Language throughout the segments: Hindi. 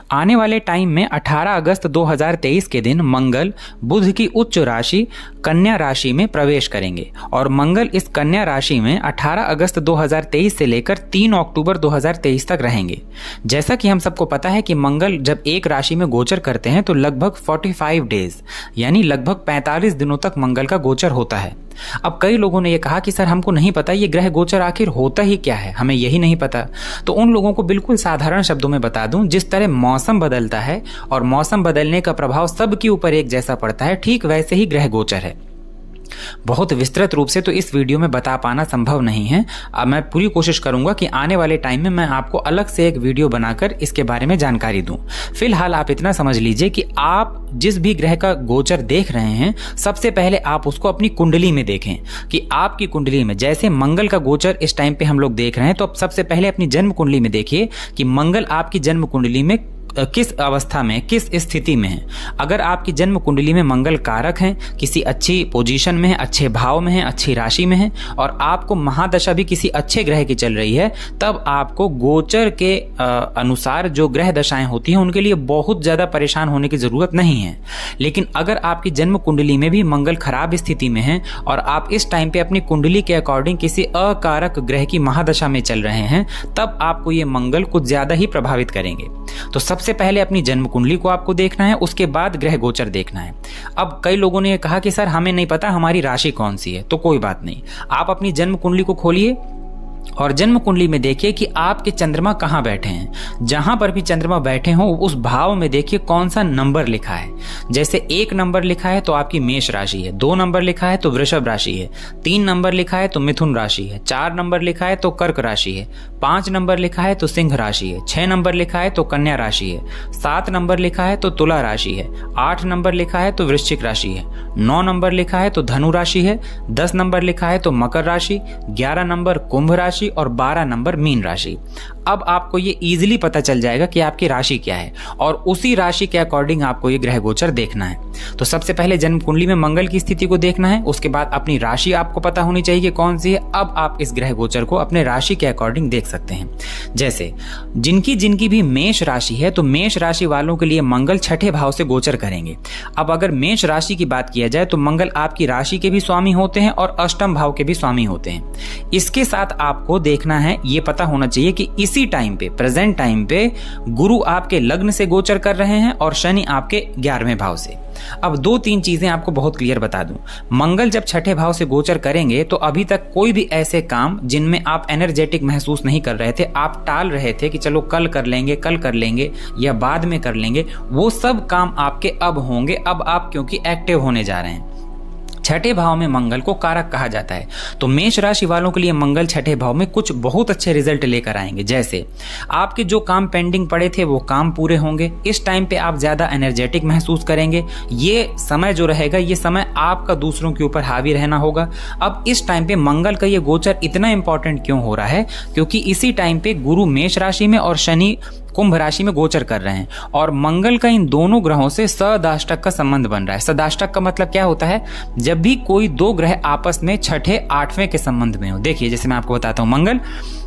आने वाले टाइम में 18 अगस्त 2023 के दिन मंगल बुध की उच्च राशि कन्या राशि में प्रवेश करेंगे और मंगल इस कन्या राशि में 18 अगस्त 2023 से लेकर 3 अक्टूबर 2023 तक रहेंगे। जैसा कि हम सबको पता है कि मंगल जब एक राशि में गोचर करते हैं तो लगभग 45 डेज यानी लगभग 45 दिनों तक मंगल का गोचर होता है। अब कई लोगों ने यह कहा कि सर हमको नहीं पता ये ग्रह गोचर आखिर होता ही क्या है, हमें यही नहीं पता। तो उन लोगों को बिल्कुल साधारण शब्दों में बता दूं, जिस तरह मौसम बदलता है और मौसम बदलने का प्रभाव सबके ऊपर एक जैसा पड़ता है, ठीक वैसे ही ग्रह गोचर है। बहुत विस्तृत रूप से तो इस वीडियो में बता पाना संभव नहीं है। अब मैं पूरी कोशिश करूंगा कि आने वाले टाइम में मैं आपको अलग से एक वीडियो बनाकर इसके बारे में जानकारी दूं। फिलहाल आप इतना समझ लीजिए कि आप जिस भी ग्रह का गोचर देख रहे हैं, सबसे पहले आप उसको अपनी कुंडली में देखें कि आपकी कुंडली में जैसे मंगल का गोचर इस टाइम पे हम लोग देख रहे हैं, तो अब सबसे पहले अपनी जन्म कुंडली में देखिए कि मंगल आपकी जन्म कुंडली में किस अवस्था में, किस स्थिति में है। अगर आपकी जन्म कुंडली में मंगल कारक हैं, किसी अच्छी पोजीशन में है, अच्छे भाव में है, अच्छी राशि में है और आपको महादशा भी किसी अच्छे ग्रह की चल रही है, तब आपको गोचर के अनुसार जो ग्रह दशाएं होती हैं उनके लिए बहुत ज्यादा परेशान होने की जरूरत नहीं है। लेकिन अगर आपकी जन्म कुंडली में भी मंगल खराब स्थिति में है और आप इस टाइम पे अपनी कुंडली के अकॉर्डिंग किसी अकारक ग्रह की महादशा में चल रहे हैं, तब आपको ये मंगल कुछ ज्यादा ही प्रभावित करेंगे। तो सबसे पहले अपनी जन्म कुंडली को आपको देखना है, उसके बाद ग्रह गोचर देखना है। अब कई लोगों ने कहा कि सर हमें नहीं पता हमारी राशि कौन सी है, तो कोई बात नहीं, आप अपनी जन्म कुंडली को खोलिए और जन्म कुंडली में देखिए कि आपके चंद्रमा कहां बैठे हैं। जहां पर भी चंद्रमा बैठे हों उस भाव में देखिए कौन सा नंबर लिखा है। जैसे 1 नंबर लिखा है तो आपकी मेष राशि है, 2 नंबर लिखा है तो वृषभ राशि है, 3 नंबर लिखा है तो मिथुन राशि है, 4 नंबर लिखा है तो कर्क राशि है, 5 नंबर लिखा है तो सिंह राशि है, 6 नंबर लिखा है तो कन्या राशि है, 7 नंबर लिखा है तो तुला राशि है, 8 नंबर लिखा है तो वृश्चिक राशि है, 9 नंबर लिखा है तो धनु राशि है, 10 नंबर लिखा है तो मकर राशि, 11 नंबर कुंभ राशि और 12 नंबर मीन राशि। अब आपको ये इजीली पता चल जाएगा कि आपकी राशि क्या है और उसी राशि के अकॉर्डिंग आपको ये ग्रह गोचर देखना है। तो सबसे पहले जन्म कुंडली में मंगल की स्थिति को देखना है, उसके बाद अपनी राशि आपको पता होनी चाहिए कि कौन सी है। अब आप इस ग्रह गोचर को अपने राशि के अकॉर्डिंग देख सकते हैं। जैसे जिनकी भी मेष राशि है, तो मेष राशि वालों के लिए मंगल 6ठे भाव से गोचर करेंगे। अब अगर मेष राशि की बात किया जाए तो मंगल आपकी राशि के भी स्वामी होते हैं और अष्टम भाव के भी स्वामी होते हैं। इसके साथ आपको देखना है, ये पता होना चाहिए कि इसी टाइम पे, प्रेजेंट टाइम पे गुरु आपके लग्न से गोचर कर रहे हैं और शनि आपके 11वें भाव से। अब 2-3 चीजें आपको बहुत क्लियर बता दूं। मंगल जब 6ठे भाव से गोचर करेंगे तो अभी तक कोई भी ऐसे काम जिनमें आप एनर्जेटिक महसूस नहीं कर रहे थे, आप टाल रहे थे कि चलो कल कर लेंगे या बाद में कर लेंगे, वो सब काम आपके अब होंगे। अब आप क्योंकि एक्टिव होने जा रहे हैं। 6ठे भाव में मंगल को कारक कहा जाता है, तो मेष राशि वालों के लिए मंगल 6ठे भाव में कुछ बहुत अच्छे रिजल्ट लेकर आएंगे। जैसे आपके जो काम पेंडिंग पड़े थे वो काम पूरे होंगे। इस टाइम पे आप ज्यादा एनर्जेटिक महसूस करेंगे। ये समय जो रहेगा, ये समय आपका दूसरों के ऊपर हावी रहना होगा। अब इस टाइम पे मंगल का ये गोचर इतना इंपॉर्टेंट क्यों हो रहा है? क्योंकि इसी टाइम पे गुरु मेष राशि में और शनि कुंभ राशि में गोचर कर रहे हैं और मंगल का इन दोनों ग्रहों से सदाष्टक का संबंध बन रहा है। सदाष्टक का मतलब क्या होता है? जब भी कोई दो ग्रह आपस में 6ठे 8वें के संबंध में हो। देखिए जैसे मैं आपको बताता हूं,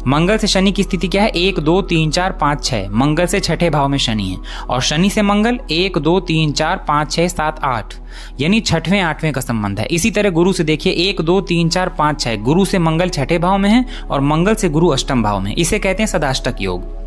मंगल से शनि की स्थिति क्या है? 1 2 3 4 5 6। मंगल से 6ठे भाव में शनि है और शनि से मंगल 1 2 3 4 5 6 7 8, यानी 6वें 8वें का संबंध है। इसी तरह गुरु से देखिए 1 2 3 4 5 6। गुरु से मंगल 6ठे भाव में है और मंगल से गुरु अष्टम भाव में। इसे कहते हैं सदाष्टक योग।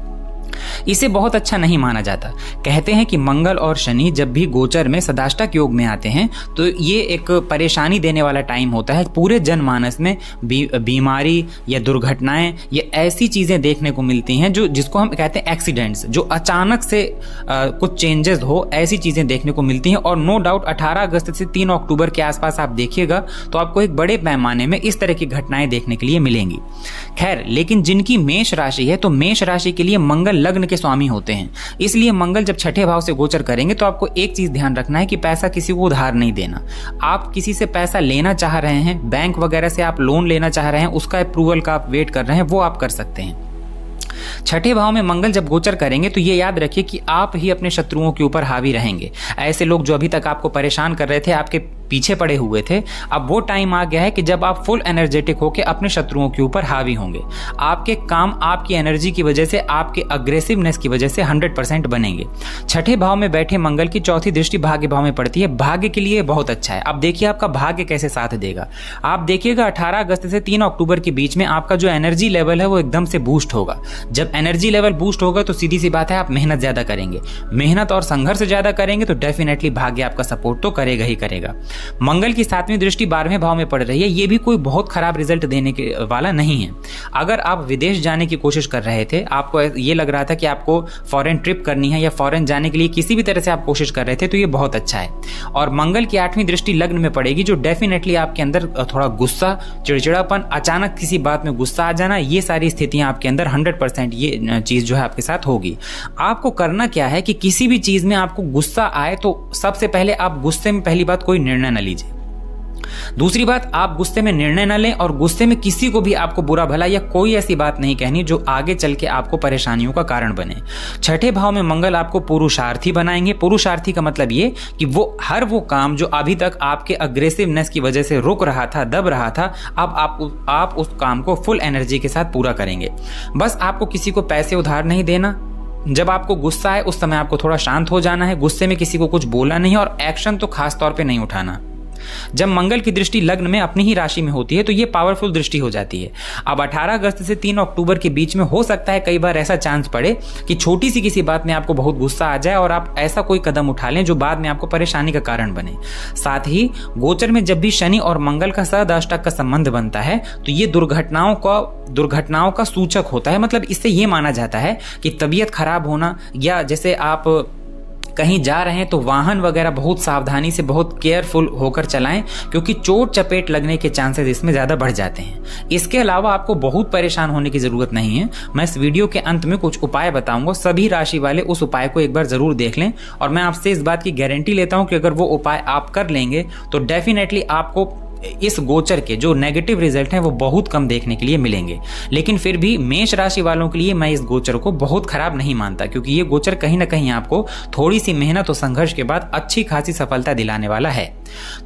इसे बहुत अच्छा नहीं माना जाता। कहते हैं कि मंगल और शनि जब भी गोचर में सदाष्टक योग में आते हैं तो ये एक परेशानी देने वाला टाइम होता है। पूरे जनमानस में बीमारी या दुर्घटनाएं या ऐसी चीजें देखने को मिलती हैं जिसको हम कहते हैं एक्सीडेंट्स, जो अचानक से कुछ चेंजेस हो, ऐसी चीजें देखने को मिलती हैं। और नो डाउट 18 अगस्त से 3 अक्टूबर के आसपास आप देखिएगा तो आपको एक बड़े पैमाने में इस तरह की घटनाएं देखने के लिए मिलेंगी। खैर, लेकिन जिनकी मेष राशि है तो मेष राशि के लिए मंगल लग्न के स्वामी होते हैं। इसलिए मंगल जब 6ठे भाव से गोचर करेंगे तो आपको एक चीज ध्यान रखना है कि पैसा किसी को उधार नहीं देना। आप किसी से पैसा लेना चाह रहे हैं, बैंक वगैरह से आप लोन लेना चाह रहे हैं, उसका अप्रूवल का आप वेट कर रहे हैं, वो आप कर सकते हैं। 6ठे भाव में मंगल जब गोचर करेंगे तो ये याद रखिए कि आप ही अपने शत्रुओं के ऊपर हावी रहेंगे। ऐसे लोग जो अभी तक आपको परेशान कर रहे थे, आपके पीछे पड़े हुए थे, अब वो टाइम आ गया है कि जब आप फुल एनर्जेटिक होकर अपने शत्रुओं के ऊपर हावी होंगे। आपके काम आपकी एनर्जी की वजह से, आपके अग्रेसिवनेस की वजह से 100% बनेंगे। छठे भाव में बैठे मंगल की चौथी दृष्टि भाग्य भाव में पड़ती है, भाग्य के लिए बहुत अच्छा है। अब देखिए आपका भाग्य कैसे साथ देगा। आप देखिएगा 18 अगस्त से 3 अक्टूबर के बीच में आपका जो एनर्जी लेवल है वो एकदम से बूस्ट होगा। जब एनर्जी लेवल बूस्ट होगा तो सीधी सी बात है आप मेहनत ज्यादा करेंगे, मेहनत और संघर्ष ज्यादा करेंगे तो डेफिनेटली भाग्य आपका सपोर्ट तो करेगा ही करेगा। मंगल की 7वीं दृष्टि 12वें भाव में पड़ रही है, ये भी कोई बहुत खराब रिजल्ट देने के वाला नहीं है। अगर आप विदेश जाने की कोशिश कर रहे थे, आपको ये लग रहा था कि आपको फॉरेन ट्रिप करनी है या फॉरेन जाने के लिए किसी भी तरह से आप कोशिश कर रहे थे, तो ये बहुत अच्छा है। और मंगल की 8वीं दृष्टि लग्न में पड़ेगी, जो डेफिनेटली आपके अंदर थोड़ा गुस्सा, चिड़चिड़ापन, अचानक किसी बात में गुस्सा आ जाना, ये सारी स्थितियां आपके अंदर 100% ये चीज जो है आपके साथ होगी। आपको करना क्या है कि किसी भी चीज में आपको गुस्सा आए तो सबसे पहले आप गुस्से में पहली बात कोई निर्णय न लीजिए। दूसरी बात, आप गुस्से में निर्णय न लें और गुस्से में किसी को भी आपको बुरा भला या कोई ऐसी बात नहीं कहनी जो आगे चल के आपको परेशानियों का कारण बने। छठे भाव में मंगल आपको पुरुषार्थी बनाएंगे। पुरुषार्थी का मतलब ये कि वो काम जो अभी तक आपके अग्रेसिवनेस की वजह से रुक रहा था, दब रहा था, अब आप उस काम को फुल एनर्जी के साथ पूरा करेंगे। बस आपको किसी को पैसे उधार नहीं देना। जब आपको गुस्सा है उस समय आपको थोड़ा शांत हो जाना है, गुस्से में किसी को कुछ बोलना नहीं और एक्शन तो खास तौर पे नहीं उठाना। जब मंगल की दृष्टि लग्न में अपनी ही राशि में होती है तो ये पावरफुल दृष्टि हो जाती है। अब 18 अगस्त से 3 अक्टूबर के बीच में हो सकता है कई बार ऐसा चांस पड़े कि छोटी सी किसी बात में आपको बहुत गुस्सा आ जाए और आप ऐसा कोई कदम उठा लें जो बाद में आपको परेशानी का कारण बने। साथ ही गोचर में जब भी शनि और मंगल का सहअष्टक का संबंध बनता है तो ये दुर्घटनाओं का सूचक होता है। मतलब इससे ये माना जाता है कि तबीयत खराब होना, या जैसे आप कहीं जा रहे हैं तो वाहन वगैरह बहुत सावधानी से, बहुत केयरफुल होकर चलाएं, क्योंकि चोट चपेट लगने के चांसेस इसमें ज़्यादा बढ़ जाते हैं। इसके अलावा आपको बहुत परेशान होने की ज़रूरत नहीं है। मैं इस वीडियो के अंत में कुछ उपाय बताऊंगा, सभी राशि वाले उस उपाय को एक बार ज़रूर देख लें और मैं आपसे इस बात की गारंटी लेता हूं कि अगर वो उपाय आप कर लेंगे तो डेफिनेटली आपको इस गोचर के जो नेगेटिव रिजल्ट हैं वो बहुत कम देखने के लिए मिलेंगे। लेकिन फिर भी मेष राशि वालों के लिए मैं इस गोचर को बहुत खराब नहीं मानता, क्योंकि ये गोचर कहीं ना कहीं आपको थोड़ी सी मेहनत और संघर्ष के बाद अच्छी खासी सफलता दिलाने वाला है।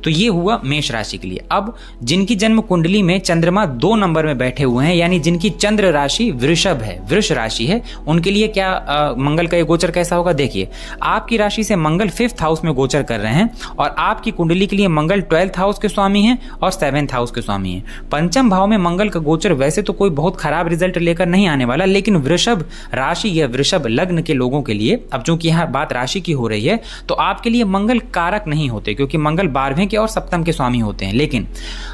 तो ये हुआ मेष राशि के लिए। अब जिनकी जन्म कुंडली में चंद्रमा 2 नंबर में बैठे हुए हैं, यानी जिनकी चंद्र राशि वृषभ है, वृष राशि है, उनके लिए क्या मंगल का ये गोचर कैसा होगा? देखिए, आपकी राशि से मंगल 5th हाउस में गोचर कर रहे हैं और आपकी कुंडली के लिए मंगल 12th हाउस के स्वामी हैं और 7th हाउस के स्वामी हैं। पंचम भाव में मंगल का गोचर वैसे तो कोई बहुत खराब रिजल्ट लेकर नहीं आने वाला, लेकिन वृषभ राशि या वृषभ लग्न के लोगों के लिए, अब चूंकि यहाँ बात राशि की हो रही है तो आपके लिए मंगल कारक नहीं होते, क्योंकि मंगल 12वें के और सप्तम के स्वामी होते हैं। लेकिन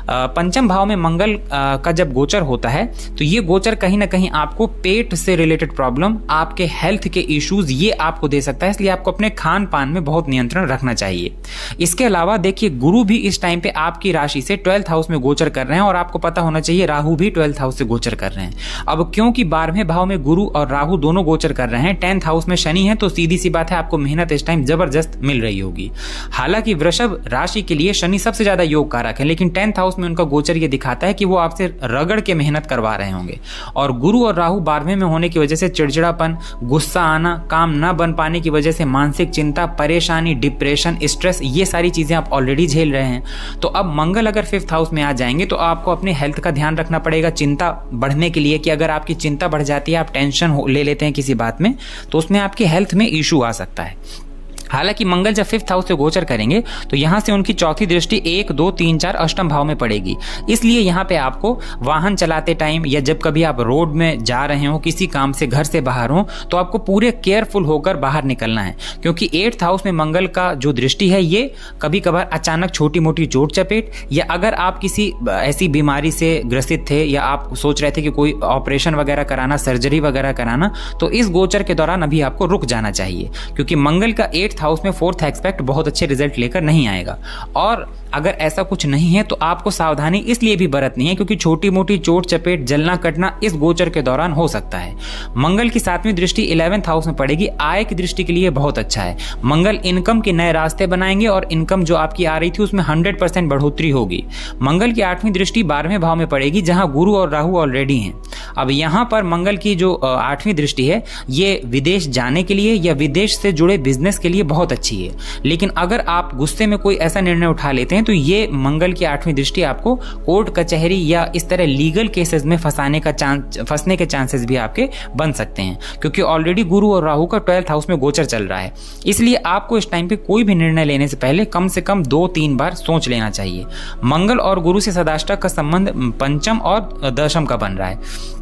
पंचम भाव में मंगल का जब गोचर होता है तो ये गोचर कहीं ना कहीं आपको पेट से रिलेटेड प्रॉब्लम, आपके हेल्थ के इश्यूज ये आपको दे सकता है, इसलिए आपको अपने खान पान में बहुत नियंत्रण रखना चाहिए। इसके अलावा देखिए, गुरु भी इस टाइम पे आपकी राशि से 12th हाउस में गोचर कर रहे हैं और आपको पता होना चाहिए राहु भी 12th हाउस से गोचर कर रहे हैं। अब क्योंकि 12वें भाव में गुरु और राहु दोनों गोचर कर रहे हैं, 10th हाउस में शनि है, तो सीधी सी बात है आपको मेहनत इस टाइम जबरदस्त मिल रही होगी। हालांकि वृषभ राशि के लिए शनि सबसे ज्यादा योग कारक है, लेकिन 10th हाउस में उनका गोचर ये दिखाता है कि वो आपसे रगड़ के मेहनत करवा रहे होंगे। और गुरु और राहु 12वें में होने की वजह से चिड़चिड़ापन, गुस्सा आना, काम न बन पाने की वजह से मानसिक चिंता, परेशानी, डिप्रेशन, स्ट्रेस, ये सारी चीजें आप ऑलरेडी झेल रहे हैं। तो अब मंगल अगर 5th हाउस में आ जाएंगे तो आपको अपने हेल्थ का ध्यान रखना पड़ेगा चिंता बढ़ने के लिए, कि अगर आपकी चिंता बढ़ जाती है, आप टेंशन ले लेते हैं किसी बात में, तो उसमें आपके हेल्थ में इशू आ सकता है। हालांकि मंगल जब 5th हाउस से गोचर करेंगे तो यहां से उनकी चौथी दृष्टि 1, 2, 3, 4 अष्टम भाव में पड़ेगी। इसलिए यहां पे आपको वाहन चलाते टाइम या जब कभी आप रोड में जा रहे हो, किसी काम से घर से बाहर हो, तो आपको पूरे केयरफुल होकर बाहर निकलना है, क्योंकि 8th हाउस में मंगल का जो दृष्टि है ये कभी कभार अचानक छोटी मोटी चोट चपेट, या अगर आप किसी ऐसी बीमारी से ग्रसित थे या आप सोच रहे थे कि कोई ऑपरेशन वगैरह कराना, सर्जरी वगैरह कराना, तो इस गोचर के दौरान अभी आपको रुक जाना चाहिए, क्योंकि मंगल का 8th हाउस में 4th एस्पेक्ट बहुत अच्छे रिजल्ट लेकर नहीं आएगा। और अगर ऐसा कुछ नहीं है तो आपको सावधानी इसलिए भी बरतनी है क्योंकि छोटी मोटी चोट चपेट, जलना कटना इस गोचर के दौरान हो सकता है। मंगल की 7वीं दृष्टि 11th हाउस में पड़ेगी, आय की दृष्टि के लिए बहुत अच्छा है। मंगल इनकम के नए रास्ते बनाएंगे और इनकम जो आपकी आ रही थी उसमें 100% बढ़ोतरी होगी। मंगल की 8वीं दृष्टि 12वें भाव में पड़ेगी, जहां गुरु और राहु ऑलरेडी हैं। अब यहां पर मंगल की जो 8वीं दृष्टि है ये विदेश जाने के लिए या विदेश से जुड़े बिजनेस के लिए बहुत अच्छी है। लेकिन अगर आप गुस्से में कोई ऐसा निर्णय उठा लेते हैं तो ये मंगल की 8वीं दृष्टि आपको कोर्ट कचहरी या इस तरह लीगल केसेस में फंसने के चांसेस भी आपके बन सकते हैं, क्योंकि ऑलरेडी गुरु और राहु का 12th हाउस में गोचर चल रहा है। इसलिए आपको इस टाइम पे कोई भी निर्णय लेने से पहले कम से कम 2-3 बार सोच लेना चाहिए। मंगल और गुरु से सदाष्टक का संबंध पंचम और दशम का बन रहा है।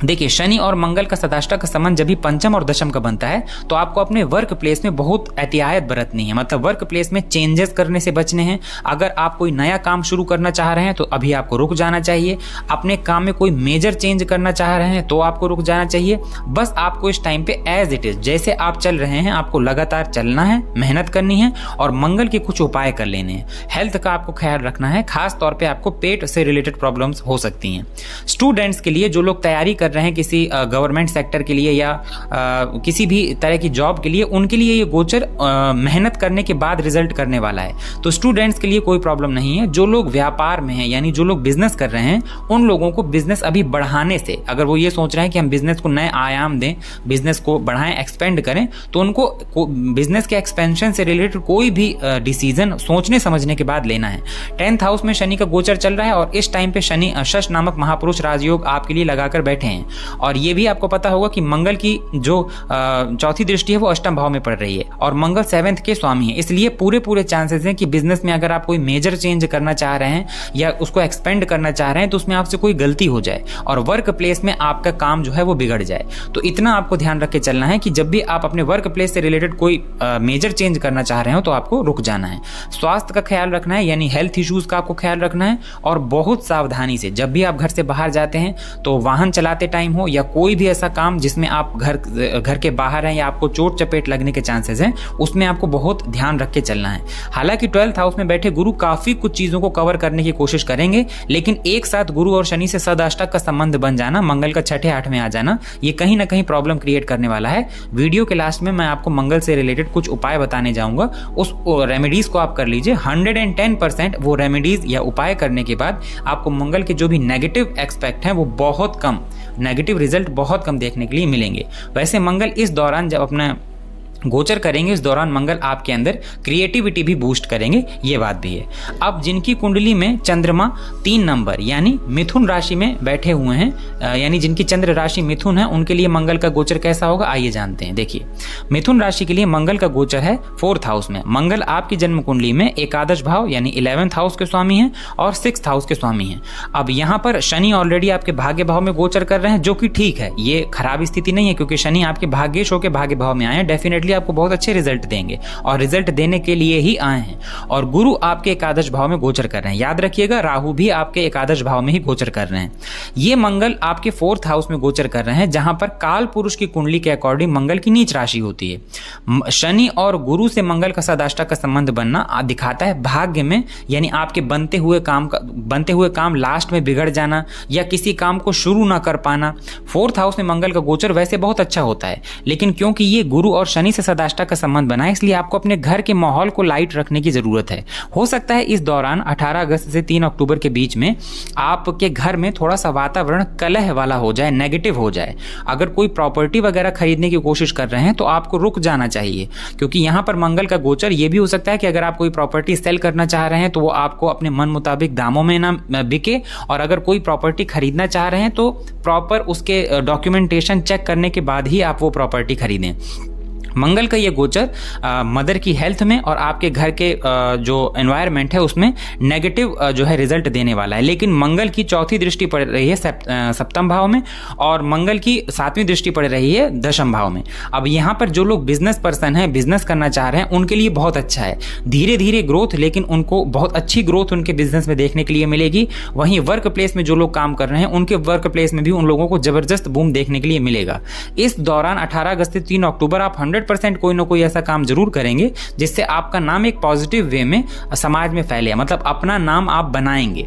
देखिए, शनि और मंगल का सदाष्टक का संबंध जब भी पंचम और दशम का बनता है तो आपको अपने वर्क प्लेस में बहुत एहतियात बरतनी है। मतलब वर्क प्लेस में चेंजेस करने से बचने हैं। अगर आप कोई नया काम शुरू करना चाह रहे हैं तो अभी आपको रुक जाना चाहिए। अपने काम में कोई मेजर चेंज करना चाह रहे हैं तो आपको रुक जाना चाहिए। बस आपको इस टाइम पे एज इट इज जैसे आप चल रहे हैं आपको लगातार चलना है, मेहनत करनी है और मंगल के कुछ उपाय कर लेने हैं। हेल्थ का आपको ख्याल रखना है, खास तौर पे आपको पेट से रिलेटेड प्रॉब्लम्स हो सकती हैं। स्टूडेंट्स के लिए, जो लोग तैयारी कर रहे हैं किसी गवर्नमेंट सेक्टर के लिए या किसी भी तरह की जॉब के लिए, उनके लिए ये गोचर मेहनत करने के बाद रिजल्ट करने वाला है। तो स्टूडेंट्स के लिए कोई प्रॉब्लम नहीं है। जो लोग व्यापार में हैं, यानी जो लोग बिजनेस कर रहे हैं, उन लोगों को बिजनेस अभी बढ़ाने से, अगर वो ये सोच रहे हैं कि हम बिजनेस को नए आयाम दें, बिजनेस को बढ़ाएं, एक्सपेंड करें, तो उनको बिजनेस के एक्सपेंशन से रिलेटेड कोई भी डिसीजन सोचने समझने के बाद लेना है। 10th हाउस में शनि का गोचर चल रहा है और इस टाइम पे शनि शश नामक महापुरुष राजयोग आपके लिए लगाकर बैठे हैं। और ये भी आपको पता होगा कि मंगल की जो 4थी दृष्टि है वो अष्टम भाव में पड़ रही है और मंगल 7th के स्वामी है। इसलिए पूरे चांसेस हैं कि बिजनेस में अगर आप कोई मेजर चेंज करना चाह रहे हैं या उसको एक्सपेंड करना चाह रहे हैं तो उसमें आपसे कोई गलती हो जाए और वर्क प्लेस में आपका काम जो है वो बिगड़ जाए। तो इतना आपको ध्यान रख के चलना है कि जब भी आप अपने वर्क प्लेस से रिलेटेड कोई मेजर चेंज करना चाह रहे हो तो आपको रुक जाना है। स्वास्थ्य का ख्याल रखना है, यानी हेल्थ इश्यूज का आपको ख्याल रखना है और बहुत सावधानी से जब भी आप घर से बाहर जाते हैं तो वाहन चलाते टाइम हो या कोई भी ऐसा काम जिसमें आप घर के बाहर हैं या आपको चोट चपेट लगने के चांसेस हैं, उसमें आपको बहुत ध्यान रख के चलना है। हालांकि 12th हाउस में बैठे गुरु काफी कुछ चीजों को कवर करने की कोशिश करेंगे, लेकिन एक साथ गुरु और शनि से सदाष्टक का संबंध बन जाना, मंगल का 6ठे 8वें आ जाना, ये कहीं ना कहीं प्रॉब्लम क्रिएट करने वाला है। वीडियो के लास्ट में मैं आपको मंगल से रिलेटेड कुछ उपाय बताने जाऊंगा, उस रेमेडीज को आप कर लीजिए। 110% वो रेमेडीज या उपाय करने के बाद आपको मंगल के जो भी नेगेटिव एक्सपेक्ट हैं वो बहुत कम, नेगेटिव रिजल्ट बहुत कम देखने के लिए मिलेंगे। वैसे मंगल इस दौरान जब अपना गोचर करेंगे, इस दौरान मंगल आपके अंदर क्रिएटिविटी भी बूस्ट करेंगे, ये बात भी है। अब जिनकी कुंडली में चंद्रमा 3 नंबर यानी मिथुन राशि में बैठे हुए हैं, यानी जिनकी चंद्र राशि मिथुन है, उनके लिए मंगल का गोचर कैसा होगा आइए जानते हैं। देखिए, मिथुन राशि के लिए मंगल का गोचर है 4th हाउस में। मंगल आपकी जन्म कुंडली में एकादश भाव यानी 11th हाउस के स्वामी हैं और 6th हाउस के स्वामी हैं। अब यहाँ पर शनि ऑलरेडी आपके भाग्य भाव में गोचर कर रहे हैं, जो कि ठीक है, ये खराब स्थिति नहीं है, क्योंकि शनि आपके भाग्येश होकर भाग्य भाव में आए हैं, डेफिनेटली आपको बहुत अच्छे रिजल्ट देंगे और रिजल्ट देने के लिए ही आए हैं। और गुरु आपके एकादश भाव में गोचर कर रहे हैं, याद रखिएगा, राहु भी आपके एकादश भाव में ही गोचर कर रहे हैं। ये मंगल आपके 4th हाउस में गोचर कर रहे हैं, जहां पर काल पुरुष की कुंडली के अकॉर्डिंग मंगल की नीच राशि होती है। शनि और गुरु से मंगल का सदाष्टक का संबंध बनना दिखाता है भाग्य में, यानी आपके बनते हुए काम लास्ट में बिगड़ जाना या किसी काम को शुरू ना कर पाना। 4th हाउस में मंगल का गोचर वैसे बहुत अच्छा होता है, लेकिन क्योंकि ये गुरु और शनि से सदाष्टक का संबंध बना है, इसलिए आपको अपने घर के माहौल को लाइट रखने की जरूरत है। हो सकता है इस दौरान 18 अगस्त से 3 अक्टूबर के बीच में आपके घर में थोड़ा सा वातावरण कलह वाला हो जाए, नेगेटिव हो जाए। अगर कोई प्रॉपर्टी वगैरह खरीदने की कोशिश कर रहे हैं तो आपको रुक जाना चाहिए, क्योंकि यहां पर मंगल का गोचर ये भी हो सकता है कि अगर आप कोई प्रॉपर्टी सेल करना चाह रहे हैं तो वो आपको अपने मन मुताबिक दामों में ना बिके, और अगर कोई प्रॉपर्टी खरीदना चाह रहे हैं तो प्रॉपर उसके डॉक्यूमेंटेशन चेक करने के बाद ही आप वो प्रॉपर्टी खरीदें। मंगल का ये गोचर मदर की हेल्थ में और आपके घर के जो एनवायरनमेंट है उसमें नेगेटिव जो है रिजल्ट देने वाला है। लेकिन मंगल की 4थी दृष्टि पड़ रही है सप्तम भाव में और मंगल की 7वीं दृष्टि पड़ रही है दशम भाव में। अब यहाँ पर जो लोग बिजनेस पर्सन हैं, बिजनेस करना चाह रहे हैं, उनके लिए बहुत अच्छा है, धीरे धीरे ग्रोथ, लेकिन उनको बहुत अच्छी ग्रोथ उनके बिजनेस में देखने के लिए मिलेगी। वहीं वर्क प्लेस में जो लोग काम कर रहे हैं उनके वर्क प्लेस में भी उन लोगों को जबरदस्त बूम देखने के लिए मिलेगा। इस दौरान 18 अगस्त से 3 अक्टूबर आप 100% कोई ना कोई ऐसा काम जरूर करेंगे जिससे आपका नाम एक पॉजिटिव वे में समाज में फैले, मतलब अपना नाम आप बनाएंगे।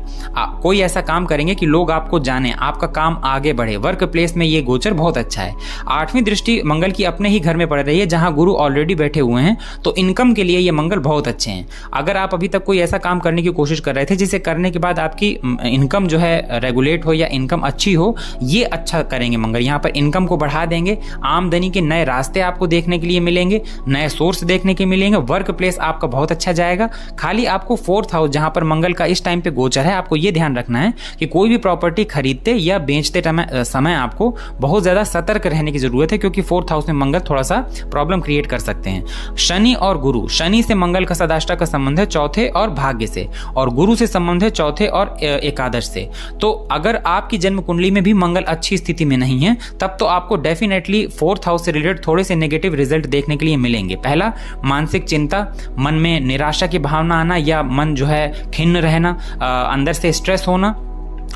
कोई ऐसा काम करेंगे कि लोग आपको जाने, आपका काम आगे बढ़े। वर्क प्लेस में ये गोचर बहुत अच्छा है। 8वीं दृष्टि मंगल की अपने ही घर में पड़ रही है जहां गुरु ऑलरेडी बैठे हुए हैं, तो इनकम के लिए ये मंगल बहुत अच्छे हैं। अगर आप अभी तक कोई ऐसा काम करने की कोशिश कर रहे थे जिसे करने के बाद आपकी इनकम जो है रेगुलेट हो या इनकम अच्छी हो, ये अच्छा करेंगे मंगल। यहाँ पर इनकम को बढ़ा देंगे, आमदनी के नए रास्ते आपको देखने के के लिए मिलेंगे, नए सोर्स देखने के मिलेंगे, वर्क प्लेस आपका बहुत अच्छा जाएगा। खाली आपको 4th हाउस जहां पर मंगल का इस टाइम पे गोचर है, आपको ये ध्यान रखना है कि कोई भी प्रॉपर्टी खरीदते या बेचते समय आपको बहुत ज्यादा सतर्क रहने की जरूरत है, क्योंकि 4th हाउस में मंगल थोड़ा सा प्रॉब्लम क्रिएट कर सकते हैं। शनि और गुरु, शनि से मंगल का सदाष्टक का संबंध है चौथे और भाग्य से, और गुरु से संबंध है चौथे और एकादश से। तो अगर आपकी जन्म कुंडली में भी मंगल अच्छी स्थिति में नहीं है, तब तो आपको डेफिनेटली 4th हाउस से रिलेटेड थोड़े से नेगेटिव रिजल्ट देखने के लिए मिलेंगे। पहला, मानसिक चिंता, मन में निराशा की भावना आना या मन जो है खिन्न रहना, अंदर से स्ट्रेस होना।